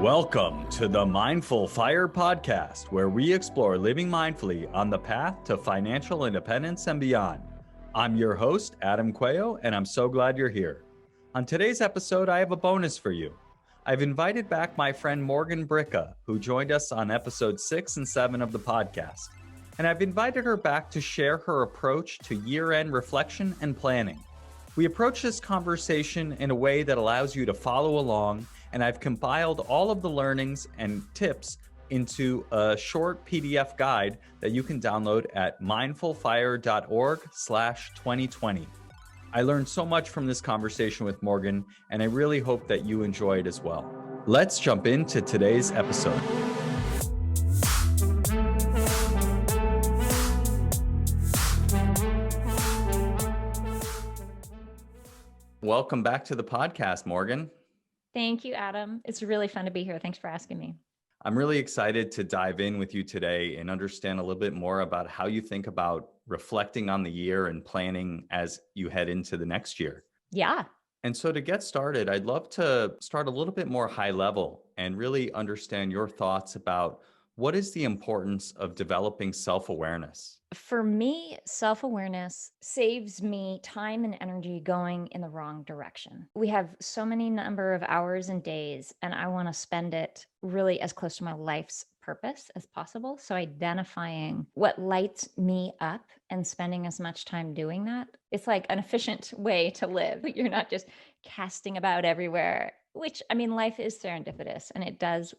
Welcome to the Mindful Fire podcast, where we explore living mindfully on the path to financial independence and beyond. I'm your host, Adam Coelho, and I'm so glad you're here. On today's episode, I have a bonus for you. I've invited back my friend Morgan Bricca, who joined us on episodes 6 and 7 of the podcast. And I've invited her back to share her approach to year-end reflection and planning. We approach this conversation in a way that allows you to follow along, and I've compiled all of the learnings and tips into a short PDF guide that you can download at mindfulfire.org/2020. I learned so much from this conversation with Morgan, and I really hope that you enjoy it as well. Let's jump into today's episode. Welcome back to the podcast, Morgan. Thank you, Adam. It's really fun to be here. Thanks for asking me. I'm really excited to dive in with you today and understand a little bit more about how you think about reflecting on the year and planning as you head into the next year. Yeah. And so to get started, I'd love to start a little bit more high level and really understand your thoughts about what is the importance of developing self-awareness? For me, self-awareness saves me time and energy going in the wrong direction. We have so many number of hours and days, and I want to spend it really as close to my life's purpose as possible. So identifying what lights me up and spending as much time doing that, it's like an efficient way to live. You're not just casting about everywhere, which, I mean, life is serendipitous and it does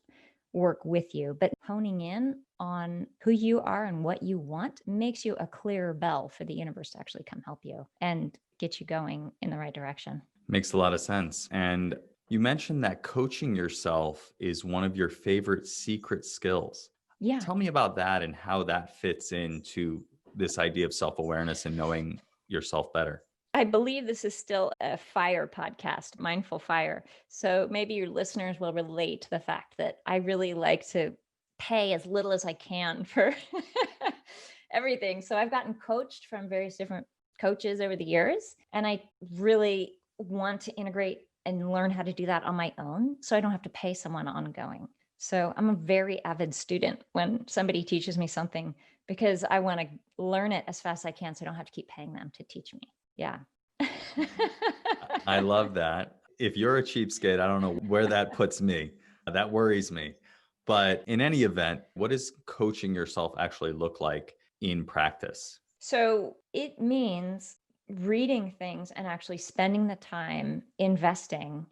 work with you, but honing in on who you are and what you want makes you a clearer bell for the universe to actually come help you and get you going in the right direction. Makes a lot of sense. And you mentioned that coaching yourself is one of your favorite secret skills. Yeah. Tell me about that and how that fits into this idea of self-awareness and knowing yourself better. I believe this is still a fire podcast, Mindful Fire. So maybe your listeners will relate to the fact that I really like to pay as little as I can for everything. So I've gotten coached from various different coaches over the years, and I really want to integrate and learn how to do that on my own so I don't have to pay someone ongoing. So I'm a very avid student when somebody teaches me something because I want to learn it as fast as I can so I don't have to keep paying them to teach me. Yeah. I love that. If you're a cheapskate, I don't know where that puts me. That worries me. But in any event, what does coaching yourself actually look like in practice? So it means reading things and actually spending the time investing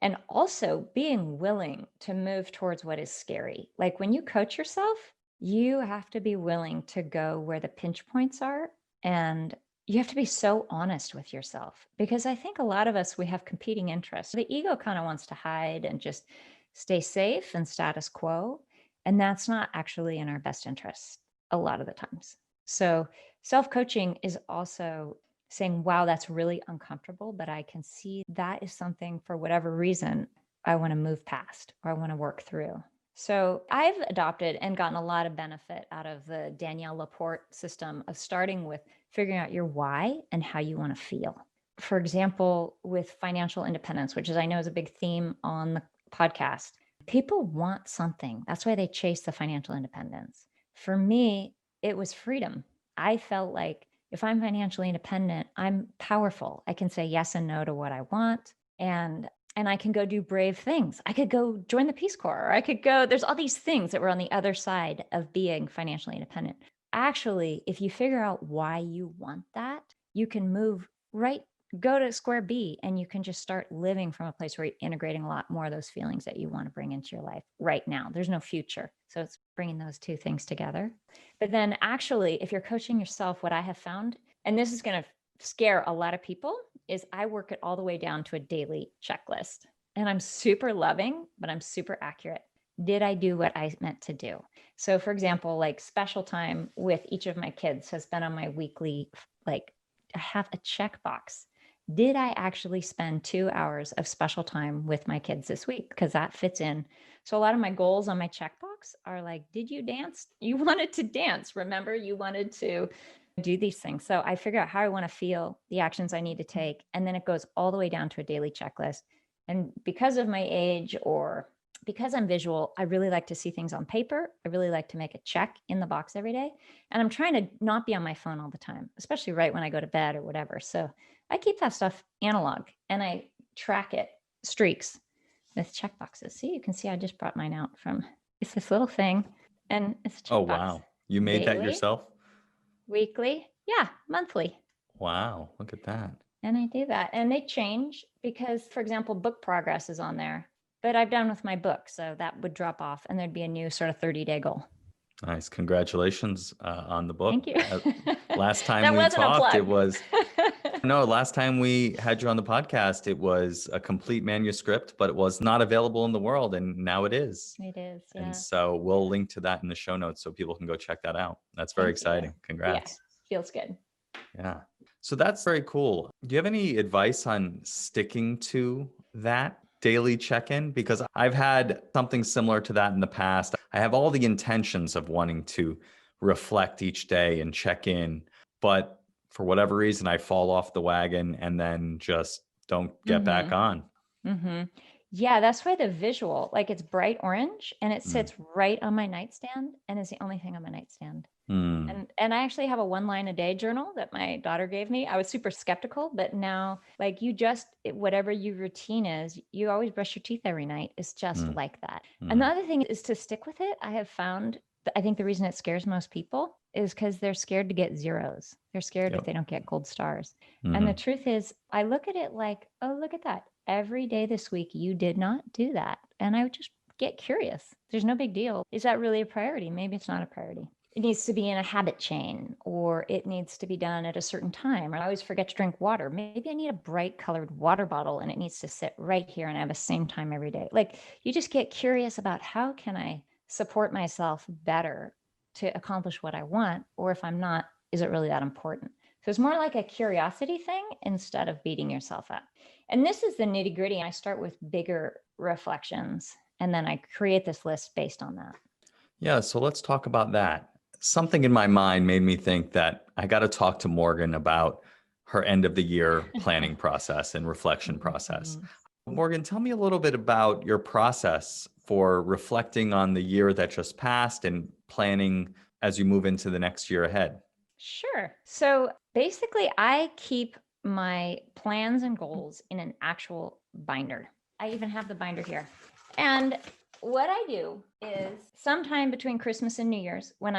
and also being willing to move towards what is scary. Like when you coach yourself, you have to be willing to go where the pinch points are, and you have to be so honest with yourself, because I think a lot of us, we have competing interests. The ego kind of wants to hide and just stay safe and status quo. And that's not actually in our best interest a lot of the times. So self-coaching is also saying, wow, that's really uncomfortable, but I can see that is something for whatever reason I want to move past or I want to work through. So I've adopted and gotten a lot of benefit out of the Danielle Laporte system of starting with figuring out your why and how you want to feel. For example, with financial independence, which is I know is a big theme on the podcast, people want something. That's why they chase the financial independence. For me, it was freedom. I felt like if I'm financially independent, I'm powerful. I can say yes and no to what I want. And I can go do brave things. I could go join the Peace Corps, or I could go, there's all these things that were on the other side of being financially independent. Actually, if you figure out why you want that, you can move right, go to square B, and you can just start living from a place where you're integrating a lot more of those feelings that you want to bring into your life right now. There's no future. So it's bringing those two things together. But then actually, if you're coaching yourself, what I have found, and this is going to scare a lot of people, is I work it all the way down to a daily checklist. And I'm super loving, but I'm super accurate. Did I do what I meant to do? So for example, like special time with each of my kids has been on my weekly, like I have a checkbox. Did I actually spend 2 hours of special time with my kids this week? Because that fits in. So a lot of my goals on my checkbox are like, did you dance? You wanted to dance. Remember, you wanted to do these things. So I figure out how I want to feel, the actions I need to take, and then it goes all the way down to a daily checklist. And because of my age or because I'm visual, I really like to see things on paper. I really like to make a check in the box every day. And I'm trying to not be on my phone all the time, especially right when I go to bed or whatever. So I keep that stuff analog and I track it, streaks with check boxes. See, you can see I just brought mine out from, it's this little thing and it's a Oh, checkbox. wow. You made that Daily, yourself? weekly, yeah, monthly. Wow. Look at that. And I do that. And they change because, for example, book progress is on there, but I've done with my book. So that would drop off and there'd be a new sort of 30-day goal. Nice. Congratulations on the book. Thank you. Last time That we wasn't a talked, it plug. was, no, last time we had you on the podcast, it was a complete manuscript, but it was not available in the world. And now it is. It is. Yeah. And so we'll link to that in the show notes so people can go check that out. That's very Thank you. exciting. Congrats. Yeah, feels good. Yeah. So that's very cool. Do you have any advice on sticking to that daily check-in? Because I've had something similar to that in the past. I have all the intentions of wanting to reflect each day and check in, but for whatever reason, I fall off the wagon and then just don't get back on. Mm-hmm. Yeah, that's why the visual, like it's bright orange and it sits right on my nightstand and is the only thing on my nightstand. And I actually have a 1 line a day journal that my daughter gave me. I was super skeptical, but now like whatever your routine is, you always brush your teeth every night. It's just like that. Another thing is to stick with it. I have found, I think the reason it scares most people is because they're scared to get zeros. They're scared if they don't get gold stars. And the truth is, I look at it like, oh, look at that. Every day this week, you did not do that. And I would just get curious. There's no big deal. Is that really a priority? Maybe it's not a priority. It needs to be in a habit chain, or it needs to be done at a certain time. I always forget to drink water. Maybe I need a bright colored water bottle and it needs to sit right here and I have the same time every day. Like you just get curious about how can I support myself better to accomplish what I want? Or if I'm not, is it really that important? So it's more like a curiosity thing instead of beating yourself up. And this is the nitty gritty. I start with bigger reflections and then I create this list based on that. Yeah. So let's talk about that. Something in my mind made me think that I got to talk to Morgan about her end of the year planning process and reflection process. Morgan, tell me a little bit about your process for reflecting on the year that just passed and planning as you move into the next year ahead. Sure. So basically, I keep my plans and goals in an actual binder. I even have the binder here. And what I do is sometime between Christmas and New Year's, when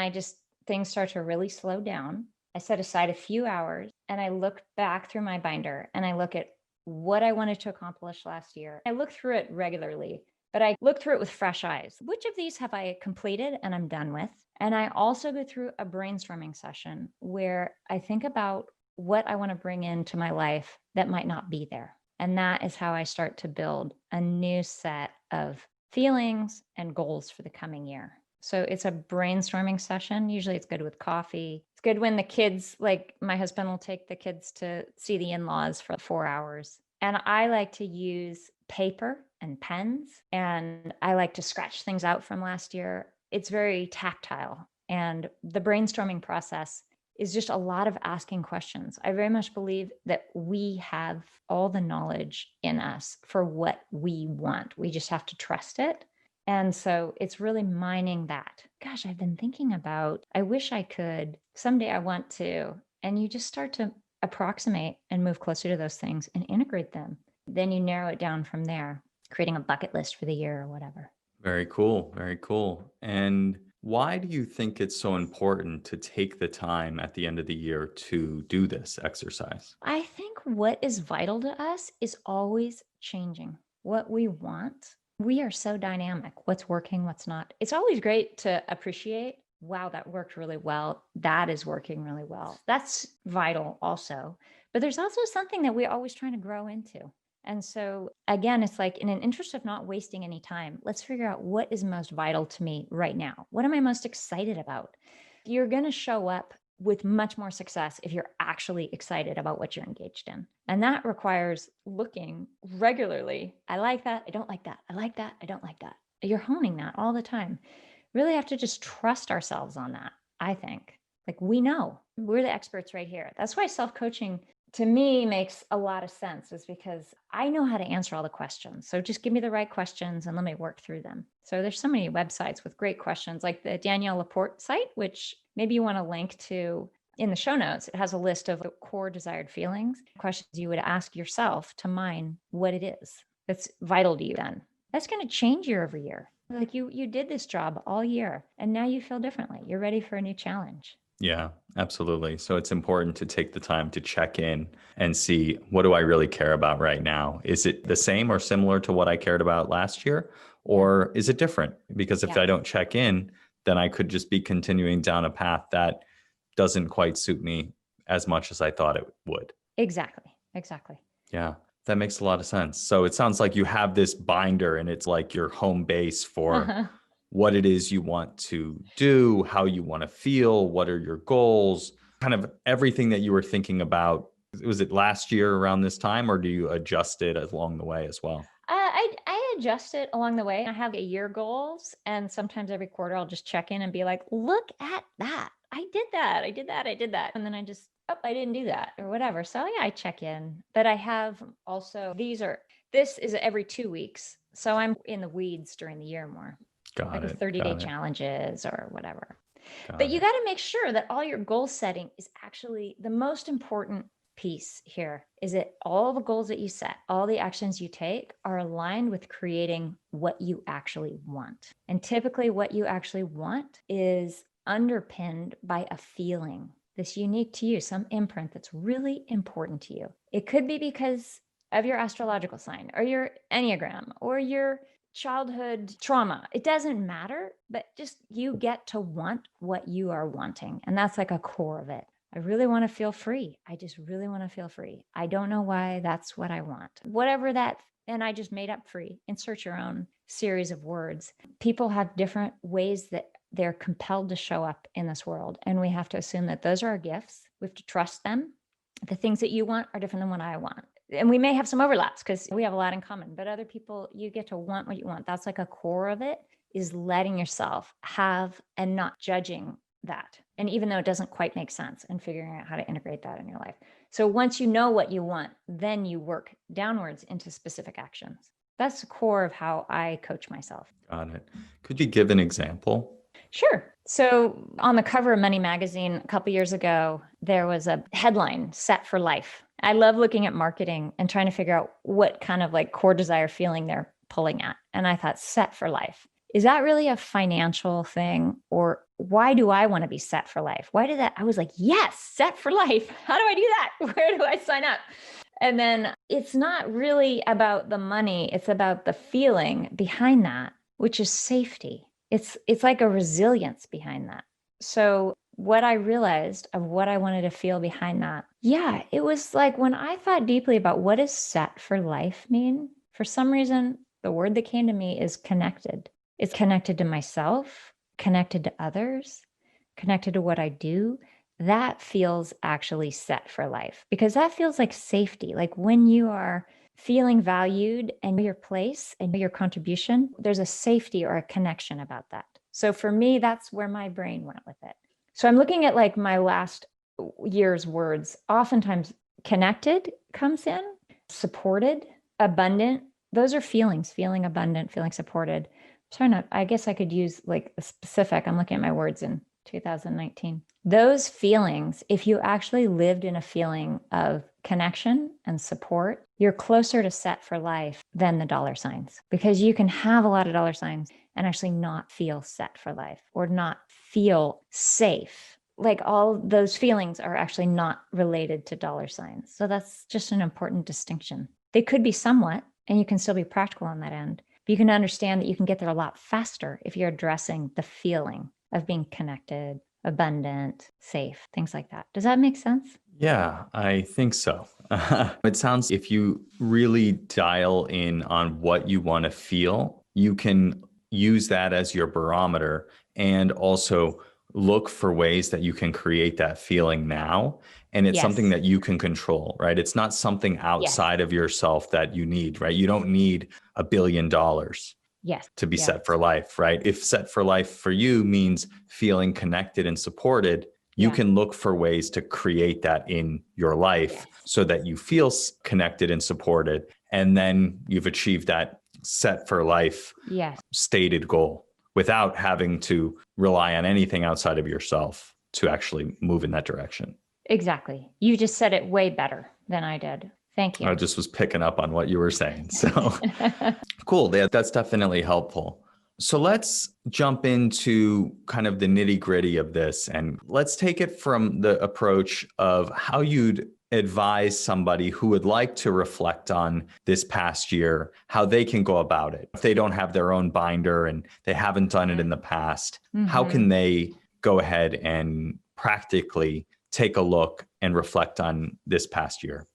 things start to really slow down, I set aside a few hours and I look back through my binder and I look at what I wanted to accomplish last year. I look through it regularly, but I look through it with fresh eyes. Which of these have I completed and I'm done with? And I also go through a brainstorming session where I think about what I want to bring into my life that might not be there. And that is how I start to build a new set of feelings and goals for the coming year. So it's a brainstorming session. Usually it's good with coffee. It's good when the kids, like my husband will take the kids to see the in-laws for 4 hours. And I like to use paper and pens, and I like to scratch things out from last year. It's very tactile. And the brainstorming process is just a lot of asking questions. I very much believe that we have all the knowledge in us for what we want. We just have to trust it. And so it's really mining that. Gosh, I've been thinking about, I wish I could, someday I want to. And you just start to approximate and move closer to those things and integrate them. Then you narrow it down from there, creating a bucket list for the year or whatever. Very cool. Very cool. And why do you think it's so important to take the time at the end of the year to do this exercise? I think what is vital to us is always changing. What we want, we are so dynamic. What's working, what's not. It's always great to appreciate, wow, that worked really well. That is working really well. That's vital also. But there's also something that we're always trying to grow into. And so again, it's like in an interest of not wasting any time, let's figure out what is most vital to me right now. What am I most excited about? You're going to show up with much more success if you're actually excited about what you're engaged in. And that requires looking regularly. I like that. I don't like that. I like that. I don't like that. You're honing that all the time. Really have to just trust ourselves on that, I think. Like we know we're the experts right here. That's why self-coaching to me makes a lot of sense is because I know how to answer all the questions. So just give me the right questions and let me work through them. So there's so many websites with great questions, like the Danielle Laporte site, which maybe you want to link to in the show notes. It has a list of the core desired feelings, questions you would ask yourself to mine what it is that's vital to you then. That's going to change year over year. Like you did this job all year and now you feel differently. You're ready for a new challenge. Yeah, absolutely. So it's important to take the time to check in and see, what do I really care about right now? Is it the same or similar to what I cared about last year? Yeah. Or is it different? Because if Yeah. I don't check in, then I could just be continuing down a path that doesn't quite suit me as much as I thought it would. Exactly. Exactly. Yeah, that makes a lot of sense. So it sounds like you have this binder and it's like your home base for Uh-huh. what it is you want to do, how you want to feel, what are your goals, kind of everything that you were thinking about. Was it last year around this time, or do you adjust it along the way as well? I adjust it along the way. I have a year goals, and sometimes every quarter I'll just check in and be like, look at that. I did that. I did that. I did that. And then I just, oh, I didn't do that or whatever. So yeah, I check in. But I have also, this is every 2 weeks. So I'm in the weeds during the year more, Got like with it. 30-day Got it. challenges or whatever. But Got you it. got to make sure that all your goal setting is actually the most important piece here is that all the goals that you set, all the actions you take are aligned with creating what you actually want. And typically what you actually want is underpinned by a feeling that's unique to you, some imprint that's really important to you. It could be because of your astrological sign or your Enneagram or your childhood trauma. It doesn't matter, but just you get to want what you are wanting. And that's like a core of it. I really want to feel free. I just really want to feel free. I don't know why that's what I want. Whatever that, and I just made up free. Insert your own series of words. People have different ways that they're compelled to show up in this world. And we have to assume that those are our gifts. We have to trust them. The things that you want are different than what I want. And we may have some overlaps because we have a lot in common, but other people, you get to want what you want. That's like a core of it, is letting yourself have and not judging that. And even though it doesn't quite make sense, and figuring out how to integrate that in your life. So once you know what you want, then you work downwards into specific actions. That's the core of how I coach myself. Got it. Could you give an example? Sure. So on the cover of Money Magazine a couple years ago, there was a headline, "Set for Life." I love looking at marketing and trying to figure out what kind of like core desire feeling they're pulling at. And I thought, set for life. Is that really a financial thing? Or why do I want to be set for life? Why did that? I was like, yes, set for life. How do I do that? Where do I sign up? And then it's not really about the money. It's about the feeling behind that, which is safety. It's like a resilience behind that. So what I realized of what I wanted to feel behind that, yeah, it was like when I thought deeply about what does set for life mean, for some reason, the word that came to me is connected. It's connected to myself, connected to others, connected to what I do. That feels actually set for life because that feels like safety. Like when you are feeling valued and your place and your contribution, there's a safety or a connection about that. So for me, that's where my brain went with it. So I'm looking at like my last year's words. Oftentimes connected comes in, supported, abundant. Those are feelings, feeling abundant, feeling supported. I guess I could use like a specific, I'm looking at my words in 2019. Those feelings, if you actually lived in a feeling of connection and support, you're closer to set for life than the dollar signs, because you can have a lot of dollar signs and actually not feel set for life or not feel safe. Like all those feelings are actually not related to dollar signs. So that's just an important distinction. They could be somewhat, and you can still be practical on that end. But you can understand that you can get there a lot faster if you're addressing the feeling of being connected, abundant, safe, things like that. Does that make sense? Yeah, I think so. It sounds if you really dial in on what you want to feel, you can use that as your barometer and also look for ways that you can create that feeling now. And it's something Yes. that you can control, right? It's not something Yes. outside of yourself that you need, right? You don't need $1 billion Yes. to be Yes. set for life, right? If set for life for you means feeling connected and supported, you Yeah. can look for ways to create that in your life Yes. so that you feel connected and supported. And then you've achieved that set for life Yes. stated goal without having to rely on anything outside of yourself to actually move in that direction. Exactly. You just said it way better than I did. Thank you. I just was picking up on what you were saying. So cool. That's definitely helpful. So let's jump into kind of the nitty gritty of this, and let's take it from the approach of how you'd advise somebody who would like to reflect on this past year, how they can go about it. If they don't have their own binder and they haven't done it in the past, how can they go ahead and practically take a look and reflect on this past year?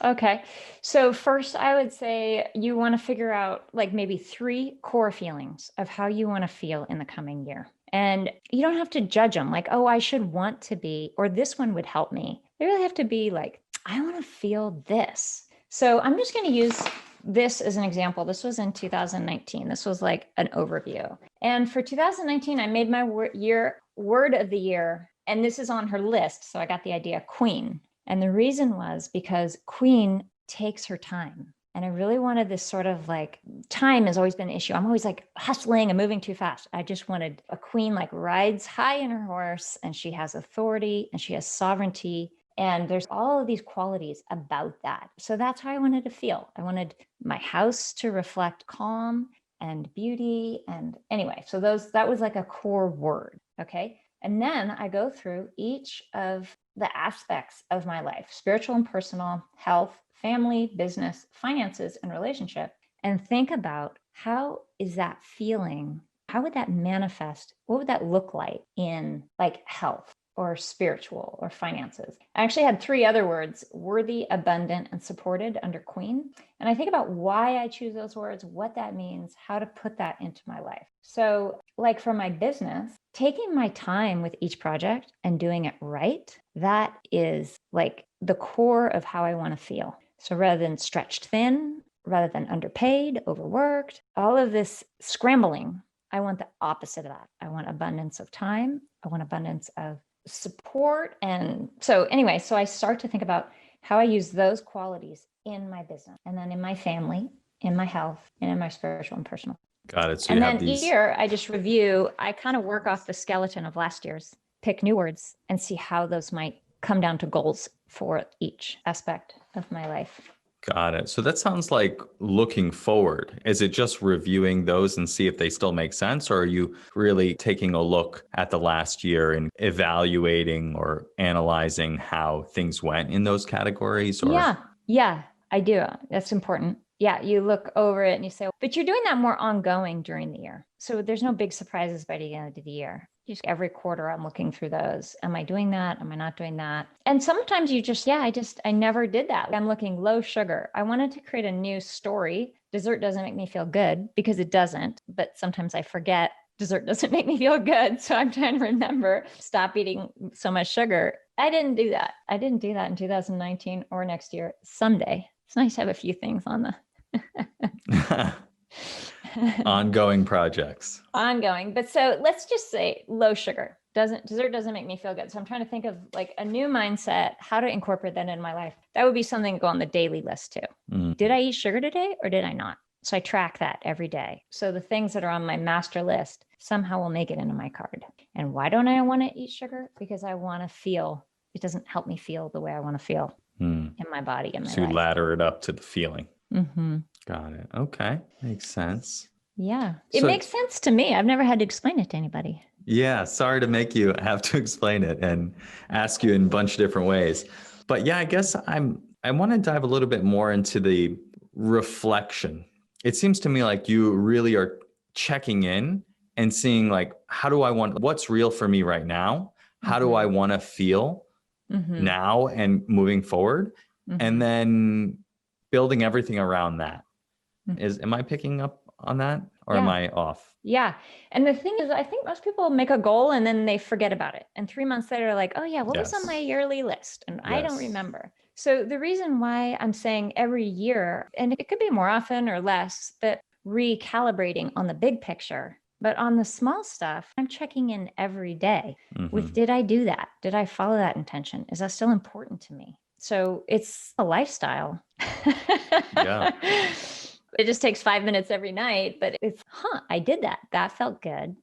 Okay. So first, I would say you want to figure out like maybe 3 core feelings of how you want to feel in the coming year. And you don't have to judge them like, oh, I should want to be, or this one would help me. They really have to be like, I want to feel this. So I'm just going to use this as an example. This was in 2019. This was like an overview. And for 2019, I made my word of the year. And this is on her list. So I got the idea, queen. And the reason was because queen takes her time. And I really wanted this sort of like, time has always been an issue. I'm always like hustling and moving too fast. I just wanted a queen like rides high in her horse and she has authority and she has sovereignty. And there's all of these qualities about that. So that's how I wanted to feel. I wanted my house to reflect calm and beauty. And anyway, so that was like a core word. Okay. And then I go through each of the aspects of my life, spiritual and personal, health, family, business, finances, and relationship, and think about how is that feeling? How would that manifest? What would that look like in like health or spiritual or finances? I actually had 3 other words, worthy, abundant, and supported under queen. And I think about why I choose those words, what that means, how to put that into my life. So like for my business, taking my time with each project and doing it right, that is like the core of how I want to feel. So rather than stretched thin, rather than underpaid, overworked, all of this scrambling, I want the opposite of that. I want abundance of time. I want abundance of support. And so anyway, so I start to think about how I use those qualities in my business and then in my family, in my health, and in my spiritual and personal. Got it. So and then each year I just review, I kind of work off the skeleton of last year's, pick new words and see how those might come down to goals for each aspect of my life. Got it. So that sounds like looking forward. Is it just reviewing those and see if they still make sense? Or are you really taking a look at the last year and evaluating or analyzing how things went in those categories? Or... Yeah, I do. That's important. Yeah, you look over it and you say, but you're doing that more ongoing during the year. So there's no big surprises by the end of the year. Just every quarter, I'm looking through those. Am I doing that? Am I not doing that? And sometimes you just, I never did that. I'm looking low sugar. I wanted to create a new story. Dessert doesn't make me feel good because it doesn't. But sometimes I forget dessert doesn't make me feel good. So I'm trying to remember, stop eating so much sugar. I didn't do that. I didn't do that in 2019 or next year. Someday. It's nice to have a few things on the ongoing projects. Ongoing. But so let's just say low sugar. Dessert doesn't make me feel good. So I'm trying to think of like a new mindset, how to incorporate that in my life. That would be something to go on the daily list too. Mm. Did I eat sugar today or did I not? So I track that every day. So the things that are on my master list somehow will make it into my card. And why don't I want to eat sugar? Because I want to feel, it doesn't help me feel the way I want to feel in my body, in my life. So you ladder it up to the feeling. Mm-hmm. Got it. Okay. Makes sense. Yeah. It makes sense to me. I've never had to explain it to anybody. Yeah. Sorry to make you have to explain it and ask you in a bunch of different ways. But yeah, I guess I want to dive a little bit more into the reflection. It seems to me like you really are checking in and seeing like, what's real for me right now? How do I want to feel now and moving forward? And then building everything around that. Am I picking up on that or am I off? Yeah. And the thing is, I think most people make a goal and then they forget about it. And 3 months later, like, oh yeah, what was on my yearly list? And I don't remember. So the reason why I'm saying every year, and it could be more often or less, but recalibrating on the big picture But on the small stuff, I'm checking in every day with, Mm-hmm. did I do that? Did I follow that intention? Is that still important to me? So it's a lifestyle. Yeah. It just takes 5 minutes every night, but it's, I did that. That felt good.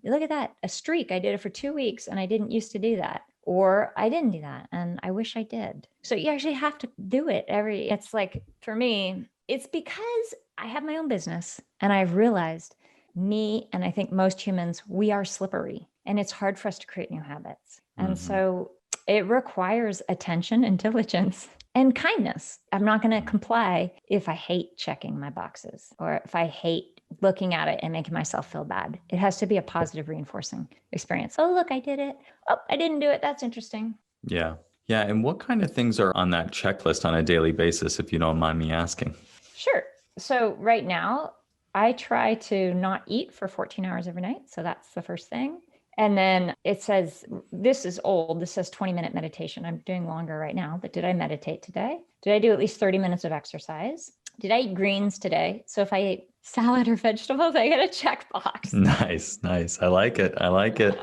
Look at that, a streak. I did it for 2 weeks and I didn't used to do that. Or I didn't do that and I wish I did. So you actually have to do it it's like, for me, it's because I have my own business and I've realized me, and I think most humans, we are slippery and it's hard for us to create new habits. And so it requires attention and diligence and kindness. I'm not going to comply if I hate checking my boxes or if I hate looking at it and making myself feel bad. It has to be a positive reinforcing experience. Oh, look, I did it. Oh, I didn't do it. That's interesting. Yeah. Yeah. And what kind of things are on that checklist on a daily basis, if you don't mind me asking? Sure. So right now, I try to not eat for 14 hours every night. So that's the first thing. And then it says, this is old. This says 20-minute meditation. I'm doing longer right now, but did I meditate today? Did I do at least 30 minutes of exercise? Did I eat greens today? So if I ate salad or vegetables, I get a check box. Nice. Nice. I like it. I like it.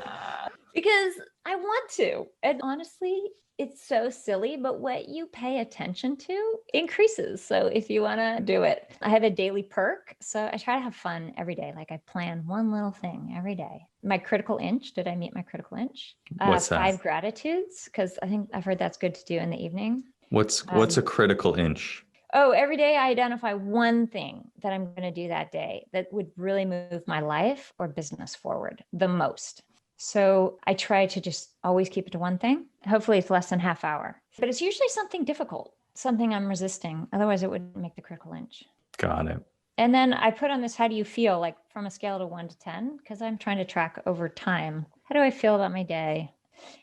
Because I want to. And honestly, it's so silly, but what you pay attention to increases. So if you want to do it, I have a daily perk. So I try to have fun every day. Like I plan one little thing every day. My critical inch. Did I meet my critical inch? What's that? 5 gratitudes, because I think I've heard that's good to do in the evening. What's a critical inch? Oh, every day I identify one thing that I'm going to do that day that would really move my life or business forward the most. So I try to just always keep it to one thing. Hopefully it's less than half hour, but it's usually something difficult, something I'm resisting. Otherwise it wouldn't make the critical inch. Got it. And then I put on this, how do you feel, like from a scale to 1 to 10, because I'm trying to track over time. How do I feel about my day?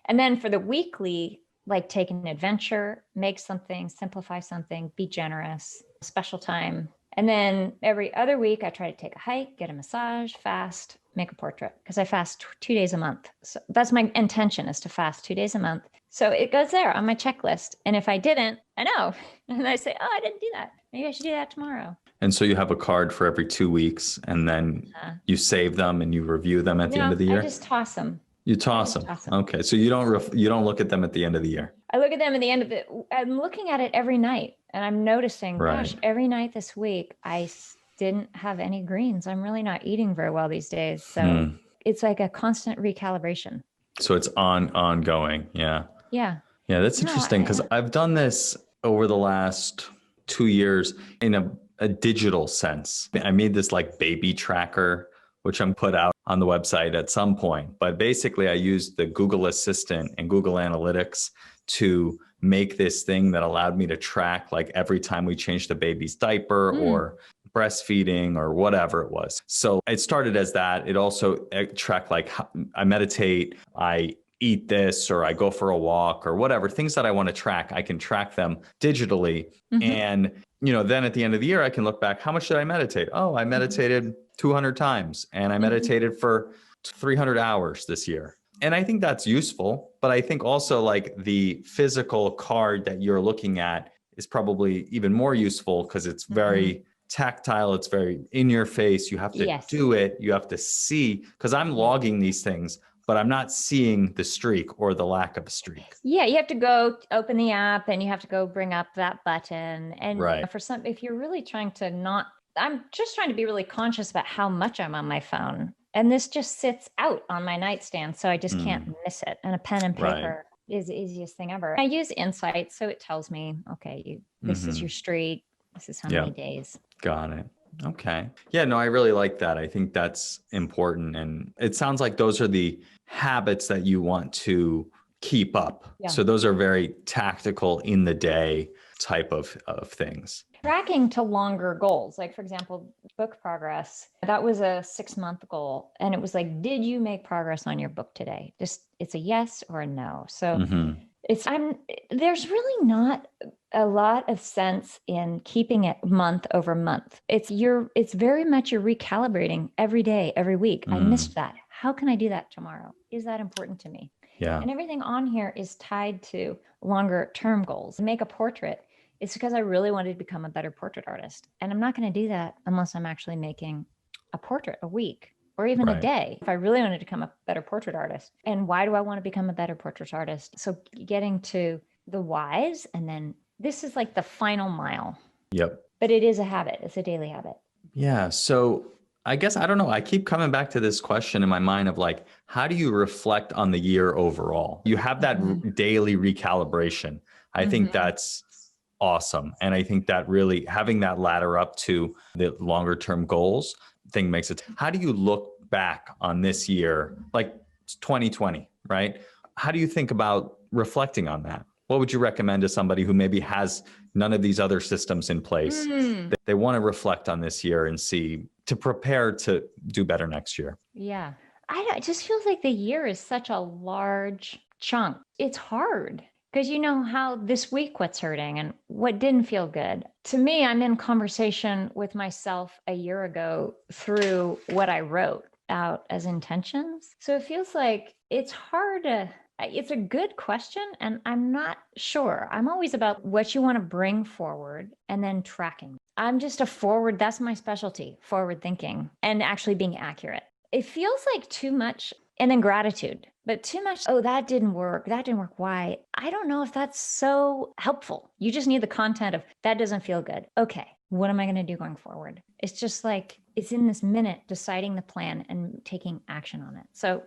And then for the weekly, like take an adventure, make something, simplify something, be generous, special time. And then every other week, I try to take a hike, get a massage, fast, make a portrait, because I fast 2 days a month. So that's my intention, is to fast 2 days a month. So it goes there on my checklist. And if I didn't, I know. And I say, oh, I didn't do that. Maybe I should do that tomorrow. And so you have a card for every 2 weeks, and then you save them and you review them at the end of the year? I just toss them. You toss them. Okay. So you don't look at them at the end of the year. I look at them at the end of it. I'm looking at it every night and I'm noticing, gosh, every night this week, I didn't have any greens. I'm really not eating very well these days. So it's like a constant recalibration. So it's ongoing. Yeah. Yeah. Yeah. That's interesting, because I've done this over the last 2 years in a digital sense. I made this like baby tracker, which I'm put out on the website at some point. But basically I used the Google Assistant and Google Analytics to make this thing that allowed me to track like every time we changed the baby's diaper or breastfeeding or whatever it was. So it started as that. It also tracked like I meditate, I eat this, or I go for a walk or whatever, things that I want to track. I can track them digitally. And, then at the end of the year, I can look back, how much did I meditate? Oh, I meditated 200 times and I meditated for 300 hours this year. And I think that's useful, but I think also like the physical card that you're looking at is probably even more useful, because it's very tactile. It's very in your face. You have to do it. You have to see, because I'm logging these things, but I'm not seeing the streak or the lack of a streak. Yeah, you have to go open the app and you have to go bring up that button. And for some, if you're really trying to I'm just trying to be really conscious about how much I'm on my phone. And this just sits out on my nightstand, so I just can't miss it. And a pen and paper is the easiest thing ever. I use Insights, so it tells me, okay, this is your streak. This is how many days. Got it. Okay. Yeah, no, I really like that. I think that's important. And it sounds like those are the habits that you want to keep up. Yeah. So those are very tactical in the day type of things. Tracking to longer goals. Like, for example, book progress, that was a 6-month goal. And it was like, did you make progress on your book today? It's a yes or a no. So there's really not a lot of sense in keeping it month over month. It's very much you're recalibrating every day, every week. I missed that. How can I do that tomorrow? Is that important to me? Yeah. And everything on here is tied to longer term goals. Make a portrait. It's because I really wanted to become a better portrait artist. And I'm not going to do that unless I'm actually making a portrait a week or even a Right. day if I really wanted to become a better portrait artist. And why do I want to become a better portrait artist? So getting to the whys, and then this is like the final mile. Yep. But it is a habit. It's a daily habit. Yeah. So I guess, I don't know. I keep coming back to this question in my mind of like, how do you reflect on the year overall? You have that daily recalibration. I think that's awesome. And I think that really having that ladder up to the longer term goals thing makes it. How do you look back on this year, like 2020, right? How do you think about reflecting on that? What would you recommend to somebody who maybe has none of these other systems in place? They want to reflect on this year and see to prepare to do better next year. Yeah. It just feels like the year is such a large chunk. It's hard because you know how this week what's hurting and what didn't feel good. To me, I'm in conversation with myself a year ago through what I wrote out as intentions. So it feels like it's hard to. It's a good question, and I'm not sure. I'm always about what you want to bring forward and then tracking. I'm just that's my specialty, forward thinking and actually being accurate. It feels like too much, and then gratitude, but too much. Oh, that didn't work. That didn't work. Why? I don't know if that's so helpful. You just need the content of that doesn't feel good. Okay, what am I going to do going forward? It's just like, it's in this minute deciding the plan and taking action on it. So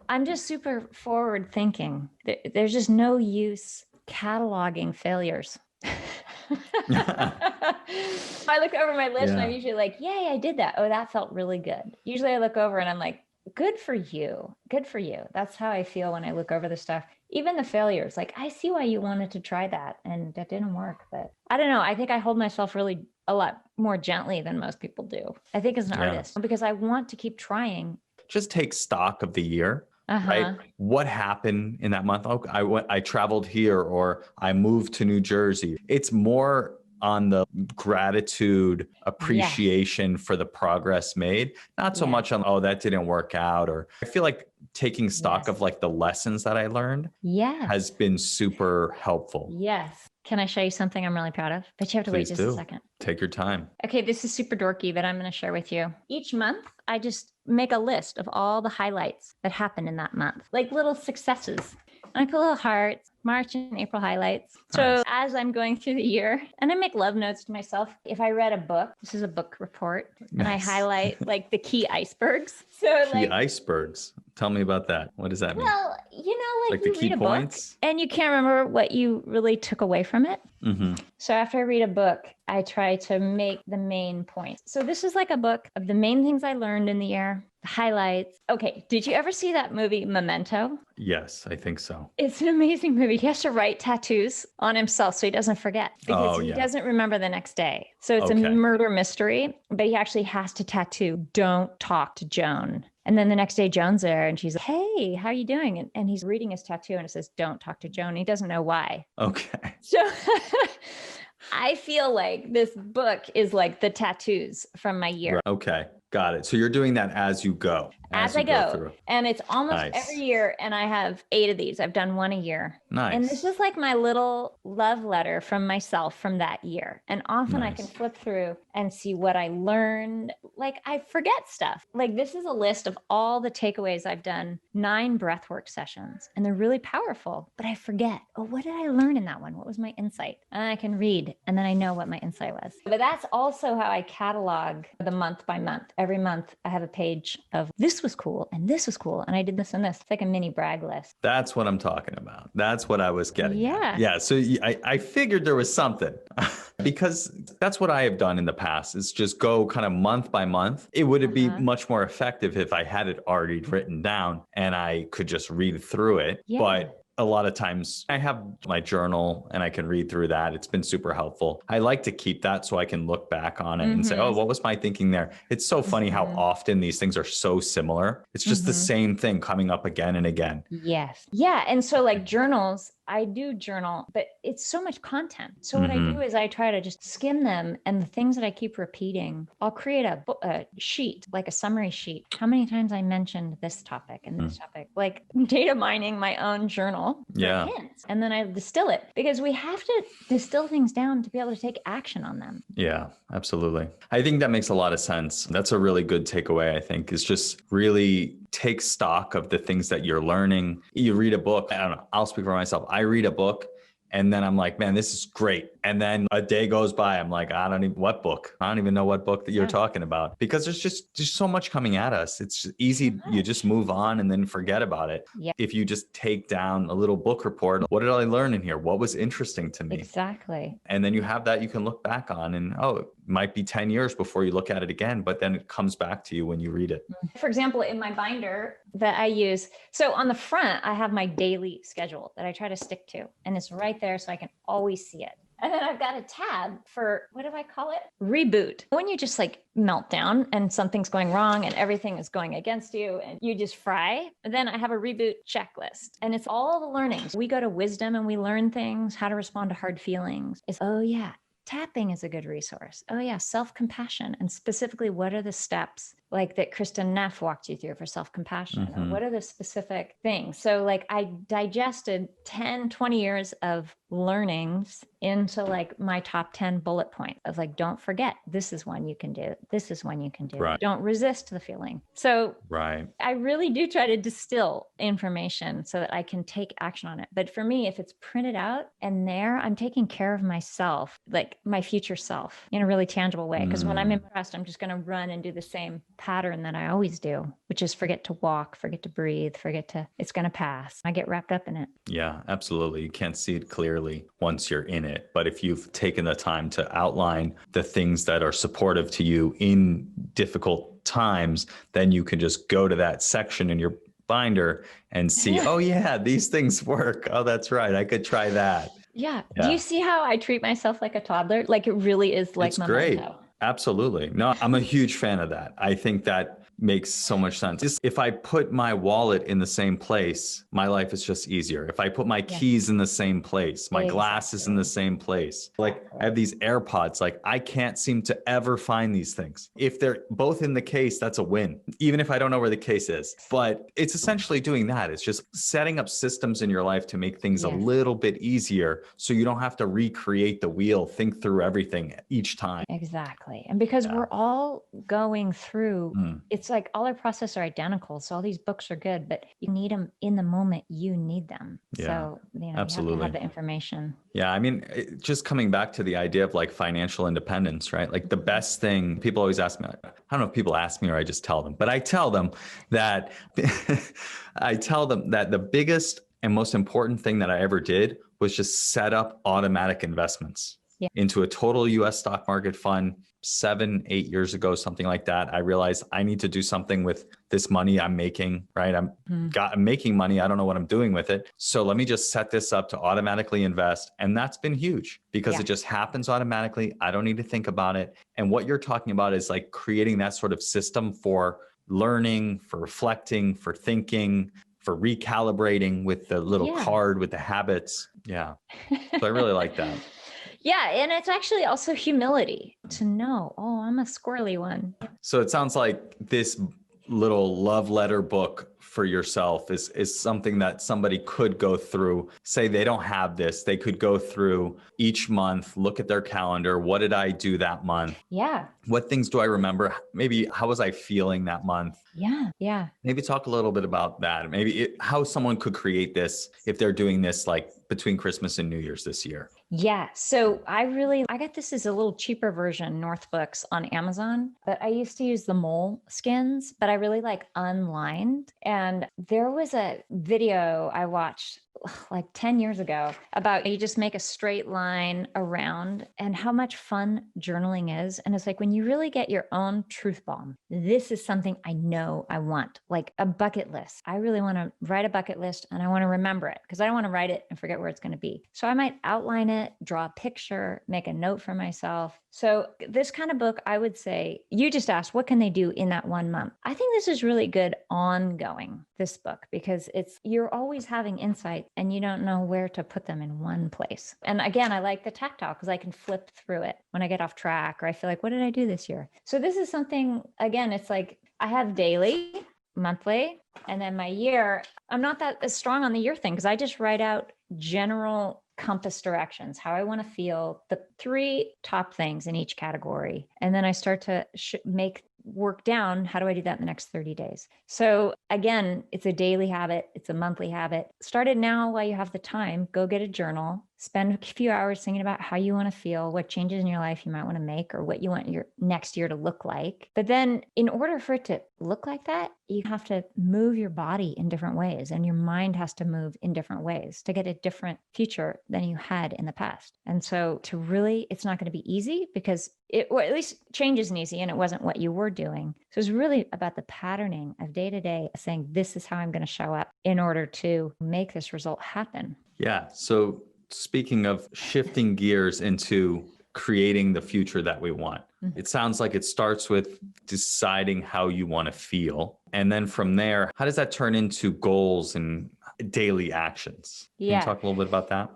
I'm just super forward thinking. There's just no use cataloging failures. I look over my list and I'm usually like, yay, I did that. Oh, that felt really good. Usually I look over and I'm like, good for you. Good for you. That's how I feel when I look over the stuff. Even the failures, like I see why you wanted to try that and that didn't work. But I don't know. I think I hold myself really a lot more gently than most people do. I think as an artist, because I want to keep trying. Just take stock of the year. Right? What happened in that month? Oh, I traveled here, or I moved to New Jersey. It's more on the gratitude, appreciation for the progress made, not so much on, oh, that didn't work out. Or I feel like taking stock of like the lessons that I learned has been super helpful. Yes. Can I show you something I'm really proud of? But you have to wait just a second. Take your time. Okay, this is super dorky, but I'm going to share with you. Each month, I just make a list of all the highlights that happened in that month, like little successes. And I put little hearts, March and April highlights. So as I'm going through the year, and I make love notes to myself. If I read a book, this is a book report, and I highlight like the key icebergs. So key icebergs. Tell me about that. What does that mean? Well, like the you key read a points, book and you can't remember what you really took away from it. So after I read a book, I try to make the main points. So this is like a book of the main things I learned in the year, the highlights. Okay, did you ever see that movie Memento? Yes, I think so. It's an amazing movie. He has to write tattoos on himself so he doesn't forget, because he doesn't remember the next day. So it's a murder mystery, but he actually has to tattoo, "Don't talk to Joan." And then the next day, Joan's there and she's like, "Hey, how are you doing?" And he's reading his tattoo and it says, "Don't talk to Joan." He doesn't know why. Okay. So I feel like this book is like the tattoos from my year. Okay. Got it. So you're doing that as you go. As I go. And it's almost every year. And I have 8 of these. I've done 1 a year. Nice. And this is like my little love letter from myself from that year. And often I can flip through and see what I learned. Like I forget stuff. Like this is a list of all the takeaways I've done, 9 breathwork sessions. And they're really powerful, but I forget. Oh, what did I learn in that one? What was my insight? And I can read and then I know what my insight was. But that's also how I catalog the month by month. Every month I have a page of this was cool and this was cool and I did this and this. It's like a mini brag list. That's what I'm talking about. That's what I was getting at. Yeah. So I figured there was something because that's what I have done in the past, is just go kind of month by month. It would be much more effective if I had it already written down and I could just read through it. Yeah. But a lot of times I have my journal and I can read through that. It's been super helpful. I like to keep that so I can look back on it and say, oh, what was my thinking there? It's so funny how often these things are so similar. It's just the same thing coming up again and again. Yes. Yeah. And so like journals, I do journal, but it's so much content. So what I Mm-hmm. do is I try to just skim them, and the things that I keep repeating, I'll create a sheet, like a summary sheet. How many times I mentioned this topic and this topic, like data mining my own journal for Yeah. hints. And then I distill it, because we have to distill things down to be able to take action on them. Yeah, absolutely. I think that makes a lot of sense. That's a really good takeaway, I think, is just really take stock of the things that you're learning. You read a book, I don't know, I'll speak for myself. I read a book and then I'm like, man, this is great. And then a day goes by, I'm like, I don't even know what book that you're talking about, because there's so much coming at us. It's easy. You just move on and then forget about it. Yeah. If you just take down a little book report, what did I learn in here? What was interesting to me? Exactly. And then you have that you can look back on, and it might be 10 years before you look at it again, but then it comes back to you when you read it. For example, in my binder that I use, so on the front, I have my daily schedule that I try to stick to, and it's right there so I can always see it. And then I've got a tab for, what do I call it? Reboot. When you just like melt down and something's going wrong and everything is going against you and you just fry, then I have a reboot checklist. And it's all the learnings. We go to wisdom and we learn things, how to respond to hard feelings. It's, oh yeah, tapping is a good resource. Oh yeah, self-compassion. And specifically, what are the steps like that Kristen Neff walked you through for self-compassion? Or what are the specific things? So like I digested 10, 20 years of learnings into like my top 10 bullet points of like, don't forget, this is one you can do. This is one you can do. Right. Don't resist the feeling. So Right. I really do try to distill information so that I can take action on it. But for me, if it's printed out and there, I'm taking care of myself, like my future self, in a really tangible way. Because when I'm impressed, I'm just going to run and do the same pattern that I always do, which is forget to walk, forget to breathe, it's going to pass. I get wrapped up in it. Yeah, absolutely. You can't see it clearly once you're in it. But if you've taken the time to outline the things that are supportive to you in difficult times, then you can just go to that section in your binder and see, oh yeah, these things work. Oh, that's right. I could try that. Yeah. Do you see how I treat myself like a toddler? Like it really is like It's Memento. great. Absolutely. No, I'm a huge fan of that. I think that makes so much sense. Just if I put my wallet in the same place, my life is just easier. If I put my keys in the same place, my glasses in the same place, like I have these AirPods, like I can't seem to ever find these things. If they're both in the case, that's a win, even if I don't know where the case is. But it's essentially doing that. It's just setting up systems in your life to make things a little bit easier so you don't have to recreate the wheel, think through everything each time. Exactly. And because we're all going through, it's like all our processes are identical. So all these books are good, but you need them in the moment you need them. Yeah, so, absolutely. You have to have the information. Yeah. I mean, just coming back to the idea of like financial independence, right? Like the best thing, people always ask me, I don't know if people ask me or I just tell them, but I tell them that the biggest and most important thing that I ever did was just set up automatic investments into a total US stock market fund 7-8 years ago, something like that. I realized I need to do something with this money I'm making, right? I'm making money. I don't know what I'm doing with it. So let me just set this up to automatically invest. And that's been huge because it just happens automatically. I don't need to think about it. And what you're talking about is like creating that sort of system for learning, for reflecting, for thinking, for recalibrating with the little card with the habits. Yeah. So I really like that. Yeah. And it's actually also humility to know, oh, I'm a squirrely one. So it sounds like this little love letter book for yourself is something that somebody could go through. Say they don't have this, they could go through each month, look at their calendar. What did I do that month? Yeah. What things do I remember? Maybe how was I feeling that month? Yeah. Yeah. Maybe talk a little bit about that. Maybe how someone could create this if they're doing this like between Christmas and New Year's this year. Yeah. So I got this as a little cheaper version, North Books on Amazon, but I used to use the mole skins, but I really like unlined. And there was a video I watched like 10 years ago about you just make a straight line around and how much fun journaling is. And it's like when you really get your own truth bomb, this is something I know I want, like a bucket list. I really want to write a bucket list and I want to remember it because I don't want to write it and forget where it's going to be. So I might outline it, draw a picture, make a note for myself, So this kind of book, I would say, you just asked, what can they do in that 1 month? I think this is really good ongoing, this book, because you're always having insight and you don't know where to put them in one place. And again, I like the tactile because I can flip through it when I get off track or I feel like, what did I do this year? So this is something, again, it's like I have daily, monthly, and then my year. I'm not that as strong on the year thing because I just write out general compass directions, how I want to feel, the 3 top things in each category. And then I start to work down, how do I do that in the next 30 days? So again, it's a daily habit. It's a monthly habit. Start it now while you have the time. Go get a journal, spend a few hours thinking about how you want to feel, what changes in your life you might want to make, or what you want your next year to look like. But then in order for it to look like that, you have to move your body in different ways and your mind has to move in different ways to get a different future than you had in the past. And so it's not going to be easy because at least change isn't easy and it wasn't what you were doing. So it's really about the patterning of day to day saying, this is how I'm going to show up in order to make this result happen. Yeah. So speaking of shifting gears into creating the future that we want, it sounds like it starts with deciding how you want to feel. And then from there, how does that turn into goals and daily actions? Can you talk a little bit about that?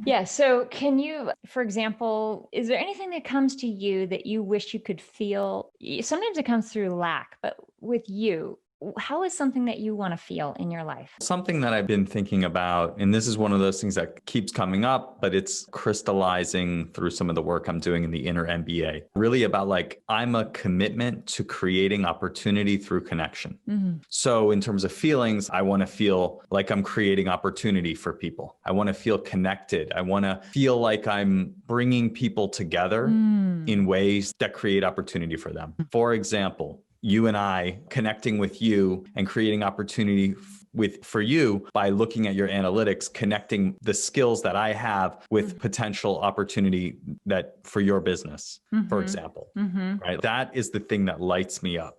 Yeah. So can you, for example, is there anything that comes to you that you wish you could feel? Sometimes it comes through lack, but with you, how is something that you want to feel in your life? Something that I've been thinking about, and this is one of those things that keeps coming up, but it's crystallizing through some of the work I'm doing in the inner MBA, really about I'm a commitment to creating opportunity through connection. Mm-hmm. So in terms of feelings, I want to feel like I'm creating opportunity for people. I want to feel connected. I want to feel like I'm bringing people together in ways that create opportunity for them. For example, you and I connecting with you and creating opportunity for you by looking at your analytics, connecting the skills that I have with potential opportunity that for your business, for example, right? That is the thing that lights me up.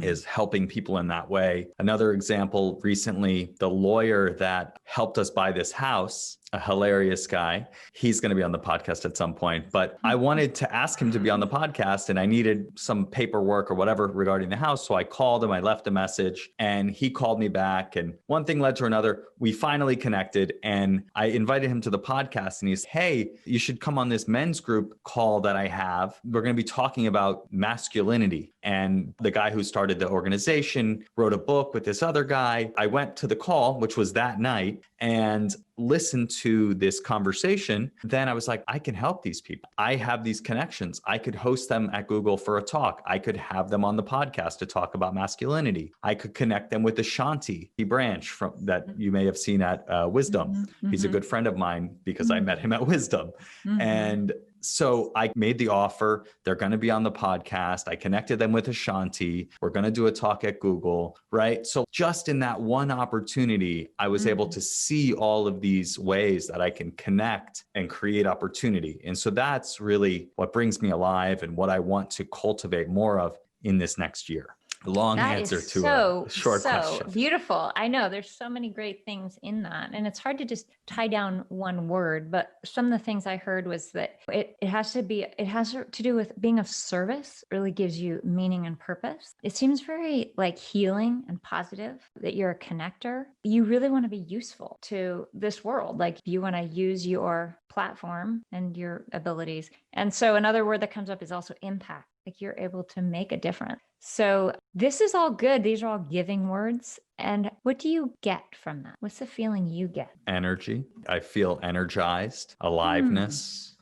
Is helping people in that way. Another example, recently, the lawyer that helped us buy this house, a hilarious guy. He's going to be on the podcast at some point, but I wanted to ask him to be on the podcast and I needed some paperwork or whatever regarding the house. So I called him, I left a message and he called me back and one thing led to another. We finally connected and I invited him to the podcast and he's, hey, you should come on this men's group call that I have. We're going to be talking about masculinity. And the guy who started the organization wrote a book with this other guy. I went to the call, which was that night, and listened to this conversation. Then I was like, I can help these people. I have these connections. I could host them at Google for a talk. I could have them on the podcast to talk about masculinity. I could connect them with Ashanti Branch that you may have seen at Wisdom. He's a good friend of mine because I met him at Wisdom. And so I made the offer. They're going to be on the podcast. I connected them with Ashanti. We're going to do a talk at Google, right? So just in that one opportunity, I was able to see all of these ways that I can connect and create opportunity. And so that's really what brings me alive and what I want to cultivate more of in this next year. Long answer to a short question. Beautiful. I know there's so many great things in that. And it's hard to just tie down one word, but some of the things I heard was that it has to do with being of service, really gives you meaning and purpose. It seems very healing and positive that you're a connector. You really want to be useful to this world. You want to use your platform and your abilities. And so another word that comes up is also impact. You're able to make a difference. So this is all good. These are all giving words. And what do you get from that? What's the feeling you get? Energy. I feel energized, aliveness,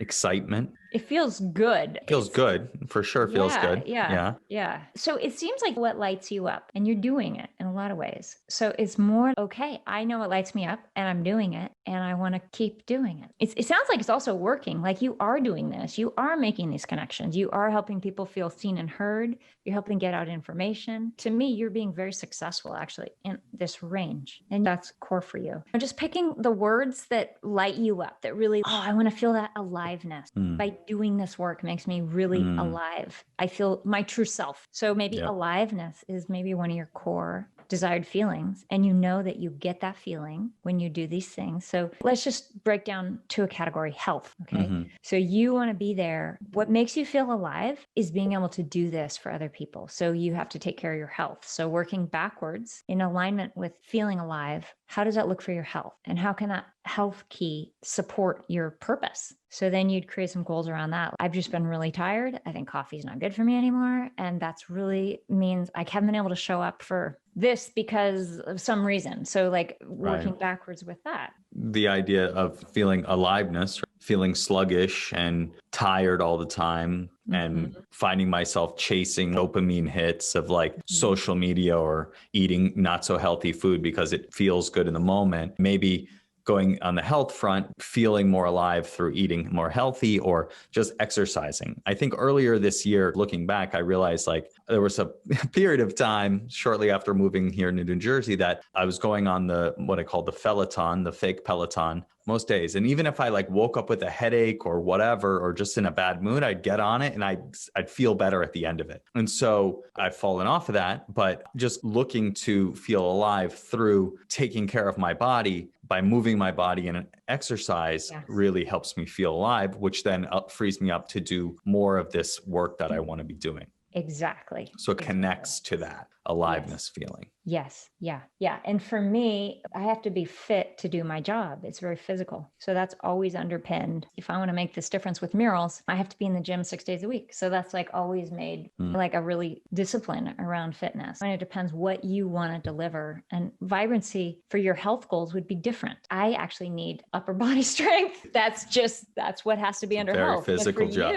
excitement. It feels good. Feels good. For sure feels good. Yeah. So it seems like what lights you up and you're doing it in a lot of ways. So it's more, okay, I know what lights me up and I'm doing it and I want to keep doing it. It sounds like it's also working. You are doing this. You are making these connections. You are helping people feel seen and heard. You're helping get out information. To me, you're being very successful actually in this range. And that's core for you. And just picking the words that light you up, that really, I want to feel that aliveness. By doing this work makes me really alive. I feel my true self. So maybe aliveness is maybe one of your core desired feelings, and you know that you get that feeling when you do these things. So let's just break down to a category, health. Okay. So you want to be there. What makes you feel alive is being able to do this for other people. So you have to take care of your health. So working backwards in alignment with feeling alive, how does that look for your health? And how can that health key support your purpose? So then you'd create some goals around that. I've just been really tired. I think coffee is not good for me anymore. And that's really means I haven't been able to show up for this because of some reason. So like working backwards with that. The idea of feeling aliveness, feeling sluggish and tired all the time, and finding myself chasing dopamine hits of like social media or eating not so healthy food because it feels good in the moment. Maybe going on the health front, feeling more alive through eating more healthy or just exercising. I think earlier this year, looking back, I realized like there was a period of time shortly after moving here to New Jersey that I was going on what I call the Peloton, the fake Peloton, most days. And even if I like woke up with a headache or whatever, or just in a bad mood, I'd get on it and I'd feel better at the end of it. And so I've fallen off of that, but just looking to feel alive through taking care of my body by moving my body and exercise really helps me feel alive, which then frees me up to do more of this work that I want to be doing. Exactly. So it connects to that aliveness feeling. Yes. Yeah. Yeah. And for me, I have to be fit to do my job. It's very physical. So that's always underpinned. If I want to make this difference with murals, I have to be in the gym 6 days a week. So that's like always made like a really discipline around fitness. And it depends what you want to deliver. And vibrancy for your health goals would be different. I actually need upper body strength. That's what has to be under very health. Physical job.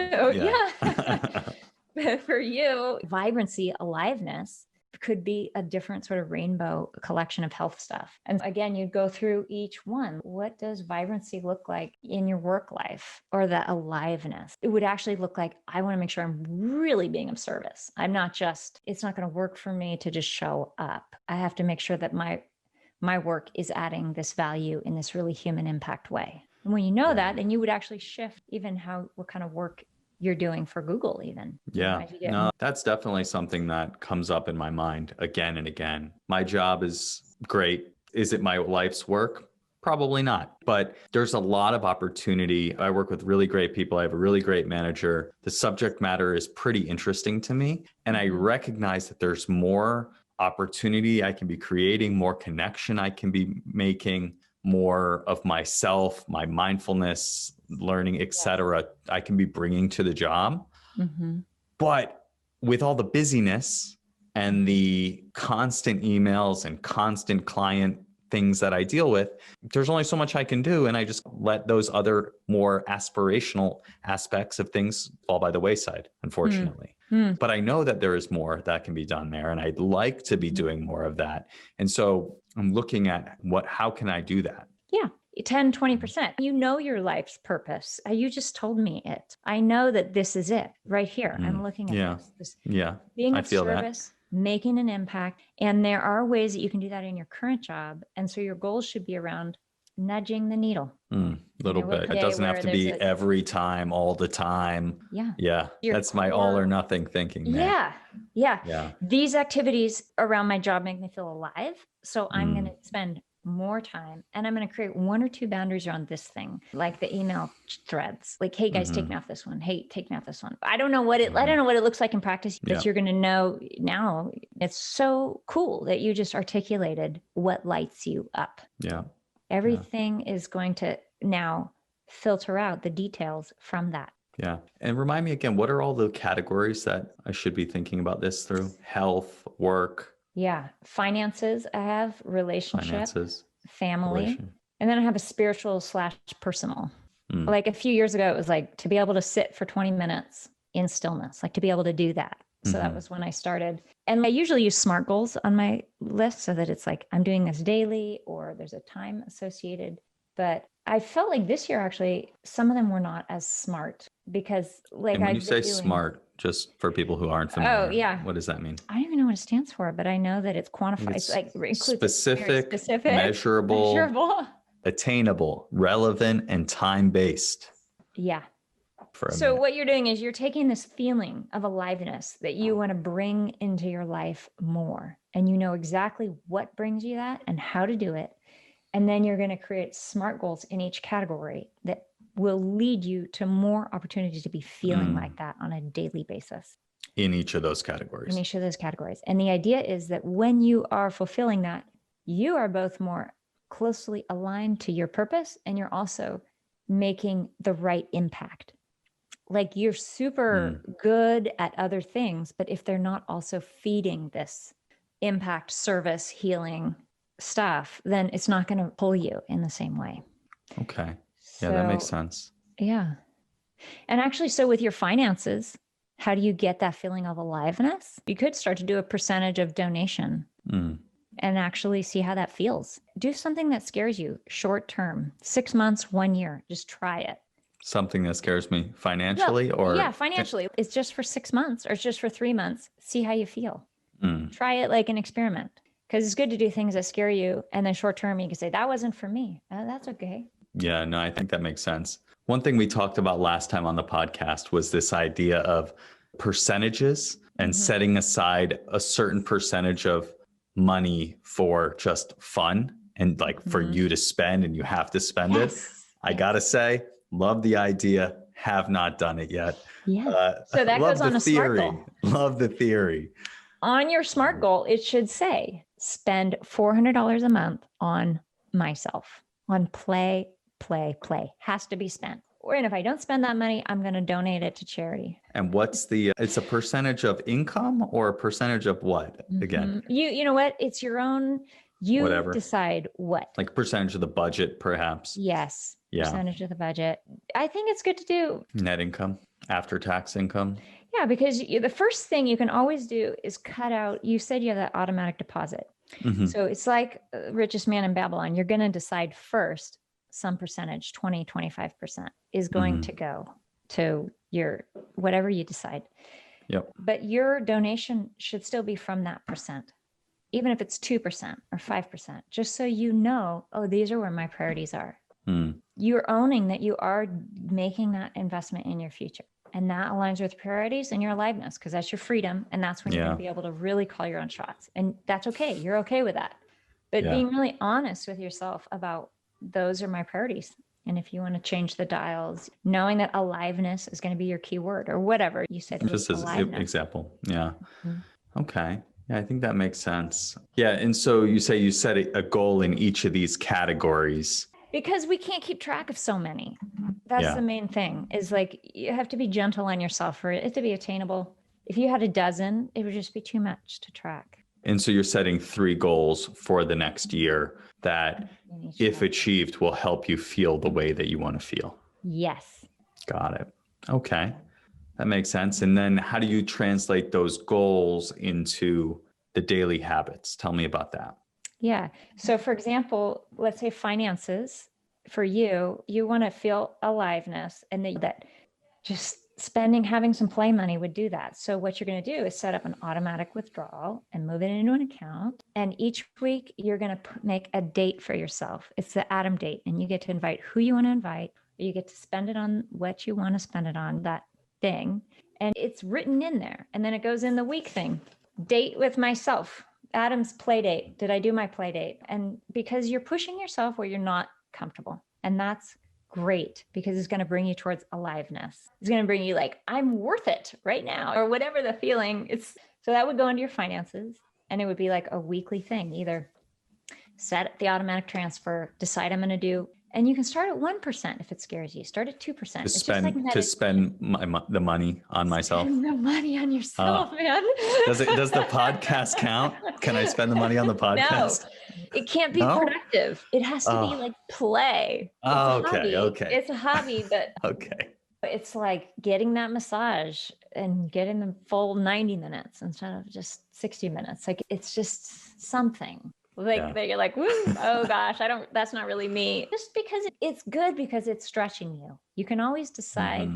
For you, vibrancy, aliveness could be a different sort of rainbow collection of health stuff. And again, you'd go through each one. What does vibrancy look like in your work life, or that aliveness? It would actually look like, I want to make sure I'm really being of service. I'm not just, it's not going to work for me to just show up. I have to make sure that my work is adding this value in this really human impact way. And when you know that, then you would actually shift even what kind of work you're doing for Google even. Yeah, no, that's definitely something that comes up in my mind again and again. My job is great. Is it my life's work? Probably not, but there's a lot of opportunity. I work with really great people. I have a really great manager. The subject matter is pretty interesting to me. And I recognize that there's more opportunity I can be creating, more connection I can be making, more of myself, my mindfulness, learning, etc. I can be bringing to the job. But with all the busyness and the constant emails and constant client things that I deal with, there's only so much I can do. And I just let those other more aspirational aspects of things fall by the wayside, unfortunately. But I know that there is more that can be done there. And I'd like to be doing more of that. And so I'm looking at how can I do that? Yeah. 10, 20%. You know your life's purpose. You just told me it. I know that this is it right here. I'm looking at this. Being of service, making an impact. And there are ways that you can do that in your current job. And so your goals should be around nudging the needle. Little bit. It doesn't have to be every time, all the time. Yeah. That's my all or nothing thinking. Man. Yeah. These activities around my job make me feel alive. So I'm going to spend more time, and I'm going to create 1 or 2 boundaries around this thing, like the email threads, like, hey guys, take me off this one. Hey, take me off this one. I don't know what it looks like in practice, but you're going to know now. It's so cool that you just articulated what lights you up. Everything is going to now filter out the details from that. And remind me again, what are all the categories that I should be thinking about this through? Health, work. Finances. I have relationship, family, and then I have a spiritual / personal. Like a few years ago, it was like to be able to sit for 20 minutes in stillness, like to be able to do that. So that was when I started. And I usually use SMART goals on my list so that it's like, I'm doing this daily, or there's a time associated. But I felt like this year, actually, some of them were not as smart because like, and when you say SMART, just for people who aren't familiar, what does that mean? I don't even know what it stands for, but I know that it's quantified. It's like specific, measurable, attainable, relevant, and time-based. for a So minute. what you're doing is you're taking this feeling of aliveness that you want to bring into your life more. And you know exactly what brings you that and how to do it. And then you're going to create SMART goals in each category that will lead you to more opportunities to be feeling like that on a daily basis. In each of those categories. In each of those categories. And the idea is that when you are fulfilling that, you are both more closely aligned to your purpose and you're also making the right impact. Like you're super good at other things, but if they're not also feeding this impact, service, healing stuff, then it's not going to pull you in the same way. Okay. Yeah, that makes sense. Yeah. And actually, so with your finances, how do you get that feeling of aliveness? You could start to do a percentage of donation and actually see how that feels. Do something that scares you short term, 6 months, 1 year. Just try it. Something that scares me financially or? Yeah, financially. It's just for 6 months or it's just for 3 months. See how you feel. Try it like an experiment because it's good to do things that scare you. And then short term, you can say, that wasn't for me. That's okay. Yeah, no, I think that makes sense. One thing we talked about last time on the podcast was this idea of percentages and setting aside a certain percentage of money for just fun and like for you to spend and you have to spend it. I gotta say, love the idea, have not done it yet. Yeah. So that goes on a SMART goal. Love the theory. On your SMART goal, it should say, spend $400 a month on myself, on play. Has to be spent. And if I don't spend that money, I'm going to donate it to charity. And what's it's a percentage of income or a percentage of what again? You know what? It's your own, you decide what. Like percentage of the budget, perhaps. Yes. Yeah. Percentage of the budget. I think it's good to do. Net income, after tax income. Yeah, because the first thing you can always do is cut out, you said you have that automatic deposit. So it's like richest man in Babylon. You're going to decide first some percentage, 20, 25% is going to go to your, whatever you decide. Yep. But your donation should still be from that percent, even if it's 2% or 5%, just so you know, oh, these are where my priorities are. You're owning that you are making that investment in your future. And that aligns with priorities and your aliveness, because that's your freedom. And that's when you're going to be able to really call your own shots. And that's okay. You're okay with that. But being really honest with yourself about those are my priorities. And if you want to change the dials, knowing that aliveness is going to be your key word or whatever you said. Just as an example. Yeah. Okay. Yeah, I think that makes sense. Yeah. And so you say you set a goal in each of these categories. Because we can't keep track of so many. That's the main thing, is like you have to be gentle on yourself for it to be attainable. If you had a dozen, it would just be too much to track. And so you're setting 3 goals for the next year that, if achieved, will help you feel the way that you want to feel. Yes. Got it. Okay. That makes sense. And then how do you translate those goals into the daily habits? Tell me about that. Yeah. So for example, let's say finances for you, you want to feel aliveness and that just spending, having some play money would do that. So what you're going to do is set up an automatic withdrawal and move it into an account. And each week you're going to make a date for yourself. It's the Adam date. And you get to invite who you want to invite, or you get to spend it on what you want to spend it on, that thing. And it's written in there. And then it goes in the week thing, date with myself. Adam's play date. Did I do my play date? And because you're pushing yourself where you're not comfortable. And that's great, because it's going to bring you towards aliveness. It's going to bring you like, I'm worth it right now, or whatever the feeling is. So that would go into your finances, and it would be like a weekly thing. Either set the automatic transfer, decide I'm going to do, and you can start at 1% if it scares you. Start at 2%. To spend the money on myself. Spend the money on yourself, man. Does the podcast count? Can I spend the money on the podcast? No, it can't be productive. It has to be like play. Okay. It's a hobby, but okay. It's like getting that massage and getting the full 90 minutes instead of just 60 minutes. Like it's just something. Like you're like, woo, oh gosh, that's not really me. Just because it's good, because it's stretching you. You can always decide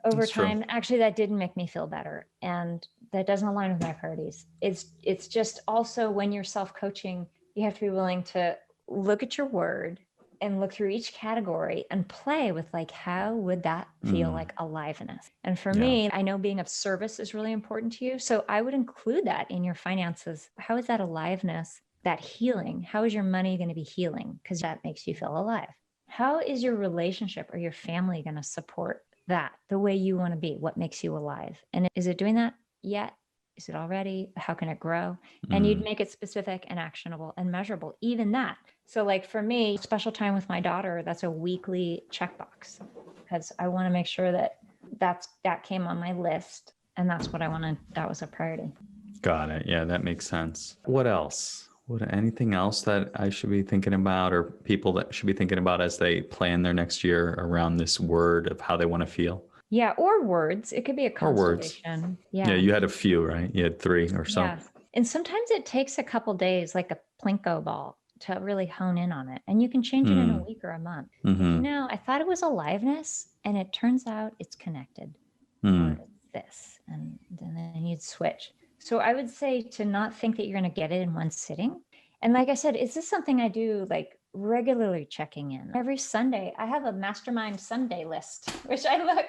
over time, actually, that didn't make me feel better. And that doesn't align with my priorities. It's just also when you're self-coaching, you have to be willing to look at your word and look through each category and play with like, how would that feel like aliveness? And for me, I know being of service is really important to you. So I would include that in your finances. How is that aliveness, that healing? How is your money going to be healing? Because that makes you feel alive. How is your relationship or your family going to support that the way you want to be? What makes you alive? And is it doing that yet? Is it already? How can it grow? And you'd make it specific and actionable and measurable, even that. So like for me, special time with my daughter, that's a weekly checkbox because I want to make sure that that came on my list. And that's what I wanted. That was a priority. Got it. Yeah, that makes sense. What else? Anything else that I should be thinking about, or people that should be thinking about as they plan their next year around this word of how they want to feel? Yeah. Or words. It could be a Or words. constellation. Yeah, you had a few, right? You had 3 or so. Yeah. And sometimes it takes a couple days, like a Plinko ball, to really hone in on it. And you can change it in a week or a month. I thought it was aliveness, and it turns out it's connected. Or it's this. And then you'd switch. So I would say to not think that you're going to get it in one sitting. And like I said, is this something I do like regularly checking in? Every Sunday, I have a Mastermind Sunday list, which I look,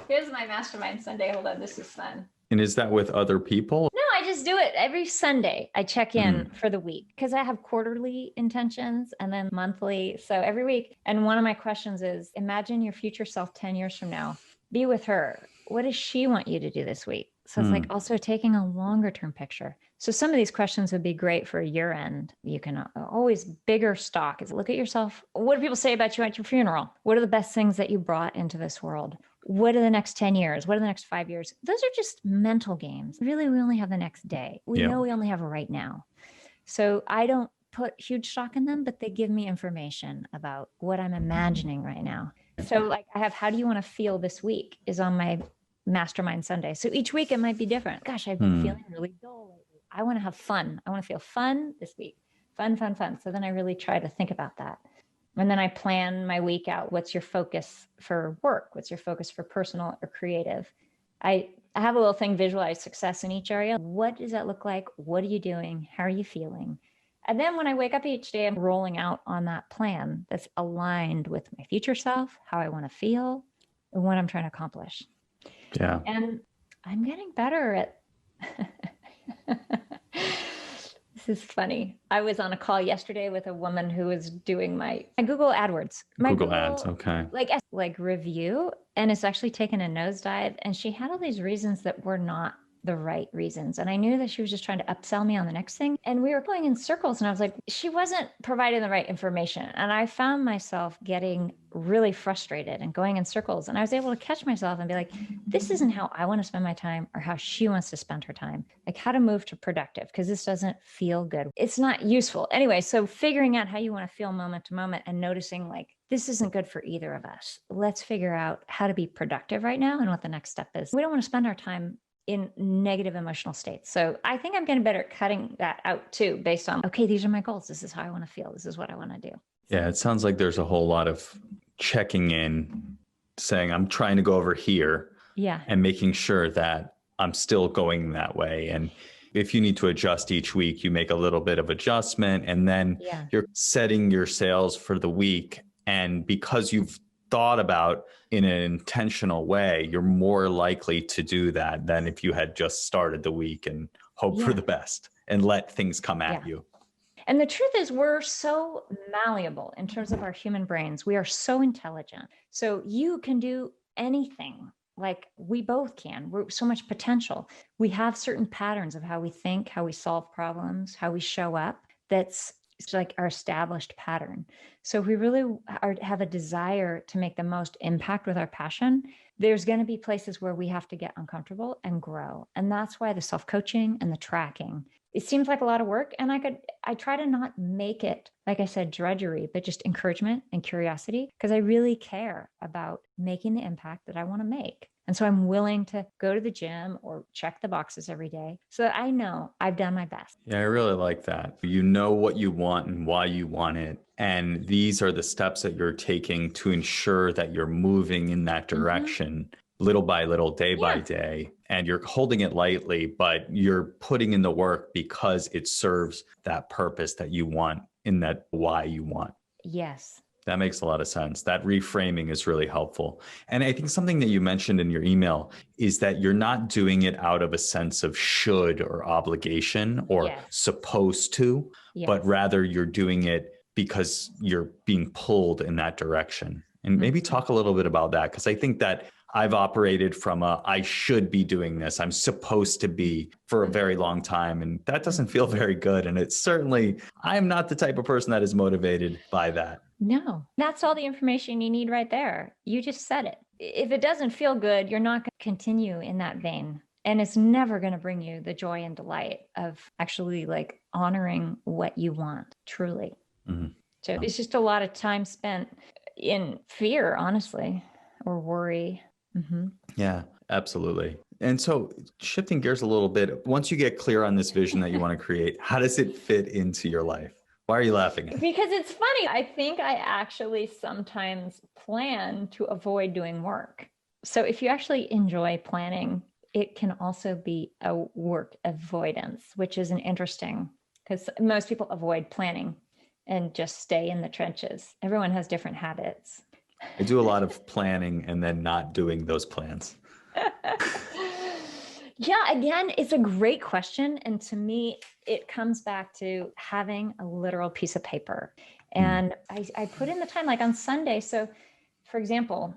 here's my Mastermind Sunday. Hold on, this is fun. And is that with other people? No, I just do it every Sunday. I check in for the week because I have quarterly intentions and then monthly. So every week. And one of my questions is, imagine your future self 10 years from now. Be with her. What does she want you to do this week? So it's like also taking a longer term picture. So some of these questions would be great for a year end. You can always bigger stock is look at yourself. What do people say about you at your funeral? What are the best things that you brought into this world? What are the next 10 years? What are the next 5 years? Those are just mental games. Really, we only have the next day. We know we only have right now. So I don't put huge stock in them, but they give me information about what I'm imagining right now. So like I have, how do you want to feel this week is on my Mastermind Sunday. So each week it might be different. Gosh, I've been feeling really dull lately. I want to have fun. I want to feel fun this week. Fun. So then I really try to think about that. And then I plan my week out. What's your focus for work? What's your focus for personal or creative? I have a little thing, visualize success in each area. What does that look like? What are you doing? How are you feeling? And then when I wake up each day, I'm rolling out on that plan that's aligned with my future self, how I want to feel, and what I'm trying to accomplish. Yeah. And I'm getting better at this is funny. I was on a call yesterday with a woman who was doing my Google AdWords. Google Ads, okay. Like review, and it's actually taken a nosedive. And she had all these reasons that were not the right reasons. And I knew that she was just trying to upsell me on the next thing. And we were going in circles and I was like, she wasn't providing the right information. And I found myself getting really frustrated and going in circles. And I was able to catch myself and be like, this isn't how I want to spend my time or how she wants to spend her time. Like how to move to productive, because this doesn't feel good. It's not useful. Anyway, so figuring out how you want to feel moment to moment and noticing like, this isn't good for either of us. Let's figure out how to be productive right now and what the next step is. We don't want to spend our time in negative emotional states. So I think I'm getting better at cutting that out too, based on, okay, these are my goals. This is how I want to feel. This is what I want to do. Yeah, it sounds like there's a whole lot of checking in, saying, I'm trying to go over here. Yeah. And making sure that I'm still going that way. And if you need to adjust each week, you make a little bit of adjustment, and then you're setting your sales for the week. And because you've thought about in an intentional way, you're more likely to do that than if you had just started the week and hope for the best and let things come at you. And the truth is, we're so malleable in terms of our human brains. We are so intelligent. So you can do anything. Like we both can. We're so much potential. We have certain patterns of how we think, how we solve problems, how we show up. That's like our established pattern. So if we really have a desire to make the most impact with our passion, there's going to be places where we have to get uncomfortable and grow. And that's why the self-coaching and the tracking, it seems like a lot of work. And I try to not make it, like I said, drudgery, but just encouragement and curiosity, because I really care about making the impact that I want to make. And so I'm willing to go to the gym or check the boxes every day so that I know I've done my best. Yeah, I really like that. You know what you want and why you want it. And these are the steps that you're taking to ensure that you're moving in that direction little by little, day by day. And you're holding it lightly, but you're putting in the work because it serves that purpose that you want, in that why you want. Yes. That makes a lot of sense. That reframing is really helpful. And I think something that you mentioned in your email is that you're not doing it out of a sense of should or obligation or Yes. supposed to, but Yes. rather you're doing it because you're being pulled in that direction. And maybe Mhm. talk a little bit about that, because I think that I've operated from a I should be doing this, I'm supposed to be for a very long time. And that doesn't feel very good. And it's certainly, I'm not the type of person that is motivated by that. No, that's all the information you need right there. You just said it. If it doesn't feel good, you're not going to continue in that vein. And it's never going to bring you the joy and delight of actually like honoring what you want truly. Mhm. So it's just a lot of time spent in fear, honestly, or worry. Mm-hmm. Yeah, absolutely. And so shifting gears a little bit, once you get clear on this vision that you want to create, how does it fit into your life? Why are you laughing? Because it's funny. I think I actually sometimes plan to avoid doing work. So if you actually enjoy planning, it can also be a work avoidance, which is an interesting, because most people avoid planning and just stay in the trenches. Everyone has different habits. I do a lot of planning and then not doing those plans. Yeah, again, it's a great question. And to me, it comes back to having a literal piece of paper. And I put in the time, like on Sunday. So, for example,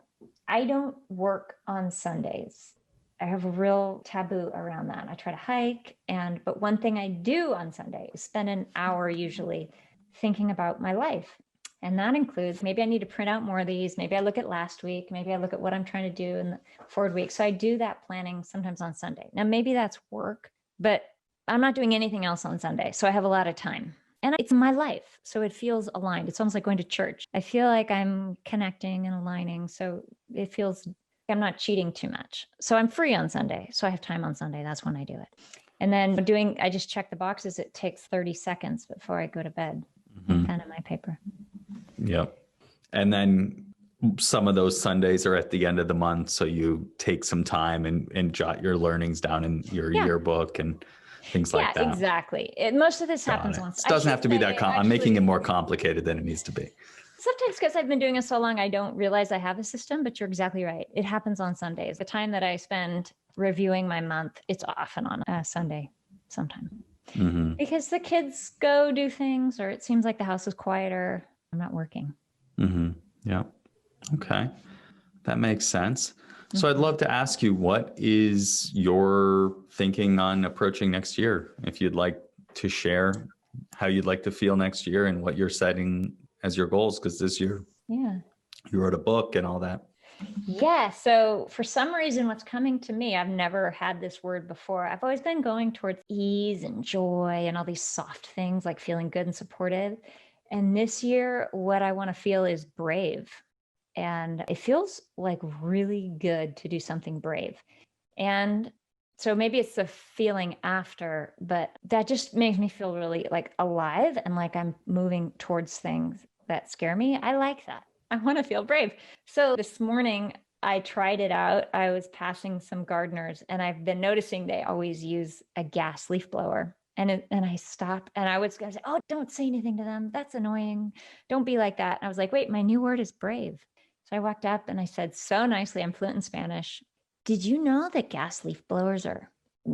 I don't work on Sundays. I have a real taboo around that. I try to hike. But one thing I do on Sunday is spend an hour usually thinking about my life. And that includes maybe I need to print out more of these. Maybe I look at last week. Maybe I look at what I'm trying to do in the forward week. So I do that planning sometimes on Sunday. Now, maybe that's work, but I'm not doing anything else on Sunday. So I have a lot of time and it's my life. So it feels aligned. It's almost like going to church. I feel like I'm connecting and aligning. So it feels I'm not cheating too much. So I'm free on Sunday. So I have time on Sunday. That's when I do it. And then I just check the boxes. It takes 30 seconds before I go to bed. My pen and my paper. Yep. And then some of those Sundays are at the end of the month. So you take some time and jot your learnings down in your yearbook and things like that. Exactly. Most of this happens once. It doesn't have to be that I'm making it more complicated than it needs to be. Sometimes because I've been doing it so long, I don't realize I have a system, but you're exactly right. It happens on Sundays. The time that I spend reviewing my month, it's often on a Sunday sometime. Mm-hmm. Because the kids go do things or it seems like the house is quieter. I'm not working. Mm-hmm. Yeah. Okay. That makes sense. So I'd love to ask you, what is your thinking on approaching next year? If you'd like to share how you'd like to feel next year and what you're setting as your goals, because this year you wrote a book and all that. Yeah. So for some reason, what's coming to me, I've never had this word before. I've always been going towards ease and joy and all these soft things like feeling good and supported. And this year, what I want to feel is brave. And it feels like really good to do something brave. And so maybe it's the feeling after, but that just makes me feel really like alive and like I'm moving towards things that scare me. I like that. I want to feel brave. So this morning I tried it out. I was passing some gardeners and I've been noticing they always use a gas leaf blower. And I stopped and I was going to say, oh, don't say anything to them. That's annoying. Don't be like that. And I was like, wait, my new word is brave. So I walked up and I said so nicely, I'm fluent in Spanish. Did you know that gas leaf blowers are,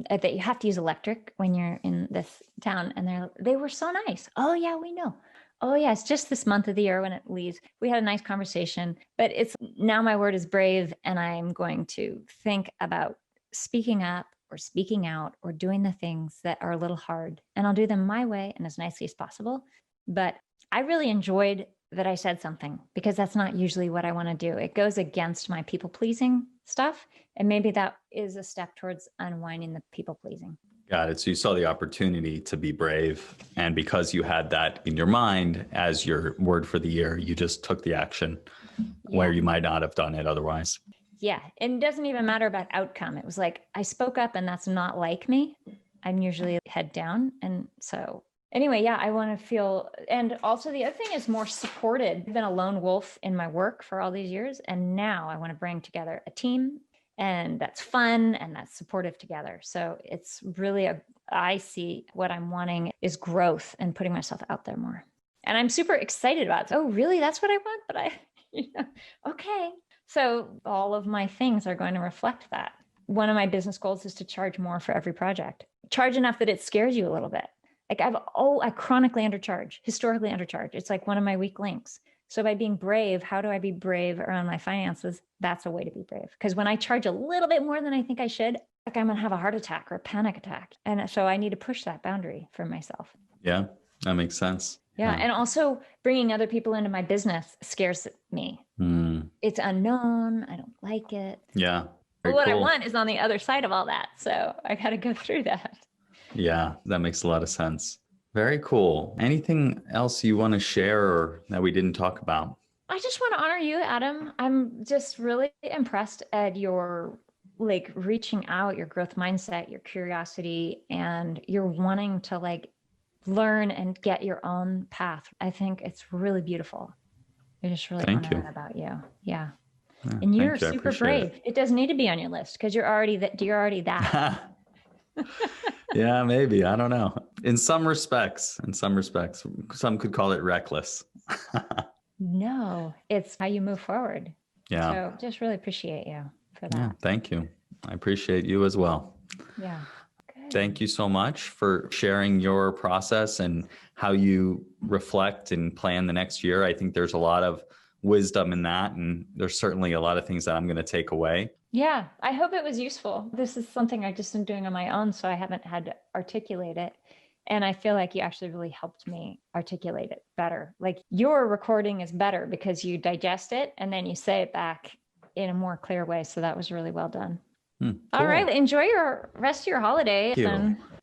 that you have to use electric when you're in this town? And they were so nice. Oh yeah, we know. Oh yeah, it's just this month of the year when it leaves. We had a nice conversation, but it's now my word is brave and I'm going to think about speaking up or speaking out or doing the things that are a little hard and I'll do them my way and as nicely as possible. But I really enjoyed that I said something because that's not usually what I want to do. It goes against my people pleasing stuff. And maybe that is a step towards unwinding the people pleasing. Got it. So you saw the opportunity to be brave. And because you had that in your mind as your word for the year, you just took the action where you might not have done it otherwise. Yeah. And it doesn't even matter about outcome. It was like, I spoke up and that's not like me. I'm usually head down. And so anyway, yeah, I want to feel, and also the other thing is more supported. I've been a lone wolf in my work for all these years. And now I want to bring together a team and that's fun and that's supportive together. So it's really I see what I'm wanting is growth and putting myself out there more. And I'm super excited about it. Oh, really? That's what I want? But okay. So all of my things are going to reflect that. One of my business goals is to charge more for every project. Charge enough that it scares you a little bit. Like I chronically undercharge, historically undercharge. It's like one of my weak links. So by being brave, how do I be brave around my finances? That's a way to be brave. Because when I charge a little bit more than I think I should, like I'm going to have a heart attack or a panic attack. And so I need to push that boundary for myself. Yeah, that makes sense. Yeah. And also bringing other people into my business scares me. It's unknown. I don't like it. Yeah. But what I want is on the other side of all that. So I got to go through that. Yeah, that makes a lot of sense. Very cool. Anything else you want to share or that we didn't talk about? I just want to honor you, Adam. I'm just really impressed at your like reaching out, your growth mindset, your curiosity, and your wanting to like learn and get your own path. I think it's really beautiful. I just really honor that about you. Yeah. And you're super brave. It doesn't need to be on your list because you're already that. Yeah, maybe. I don't know. In some respects, some could call it reckless. No, it's how you move forward. Yeah. So just really appreciate you for that. Yeah, thank you. I appreciate you as well. Yeah. Good. Thank you so much for sharing your process and how you reflect and plan the next year. I think there's a lot of wisdom in that. And there's certainly a lot of things that I'm going to take away. Yeah, I hope it was useful. This is something I just am doing on my own, so I haven't had to articulate it. And I feel like you actually really helped me articulate it better. Like your recording is better because you digest it and then you say it back in a more clear way. So that was really well done. Cool. All right. Enjoy your rest of your holiday.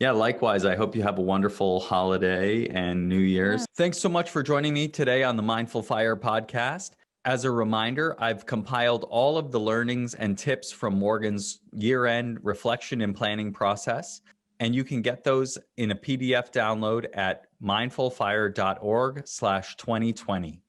Yeah, likewise. I hope you have a wonderful holiday and New Year's. Yeah. Thanks so much for joining me today on the Mindful Fire podcast. As a reminder, I've compiled all of the learnings and tips from Morgan's year-end reflection and planning process, and you can get those in a PDF download at mindfulfire.org/2020.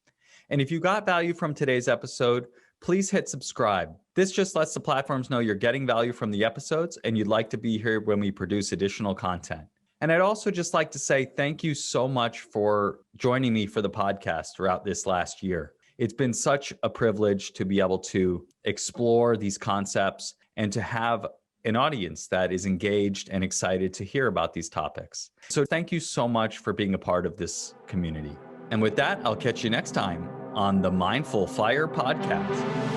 And if you got value from today's episode, please hit subscribe. This just lets the platforms know you're getting value from the episodes and you'd like to be here when we produce additional content. And I'd also just like to say thank you so much for joining me for the podcast throughout this last year. It's been such a privilege to be able to explore these concepts and to have an audience that is engaged and excited to hear about these topics. So thank you so much for being a part of this community. And with that, I'll catch you next time on the Mindful Fire podcast.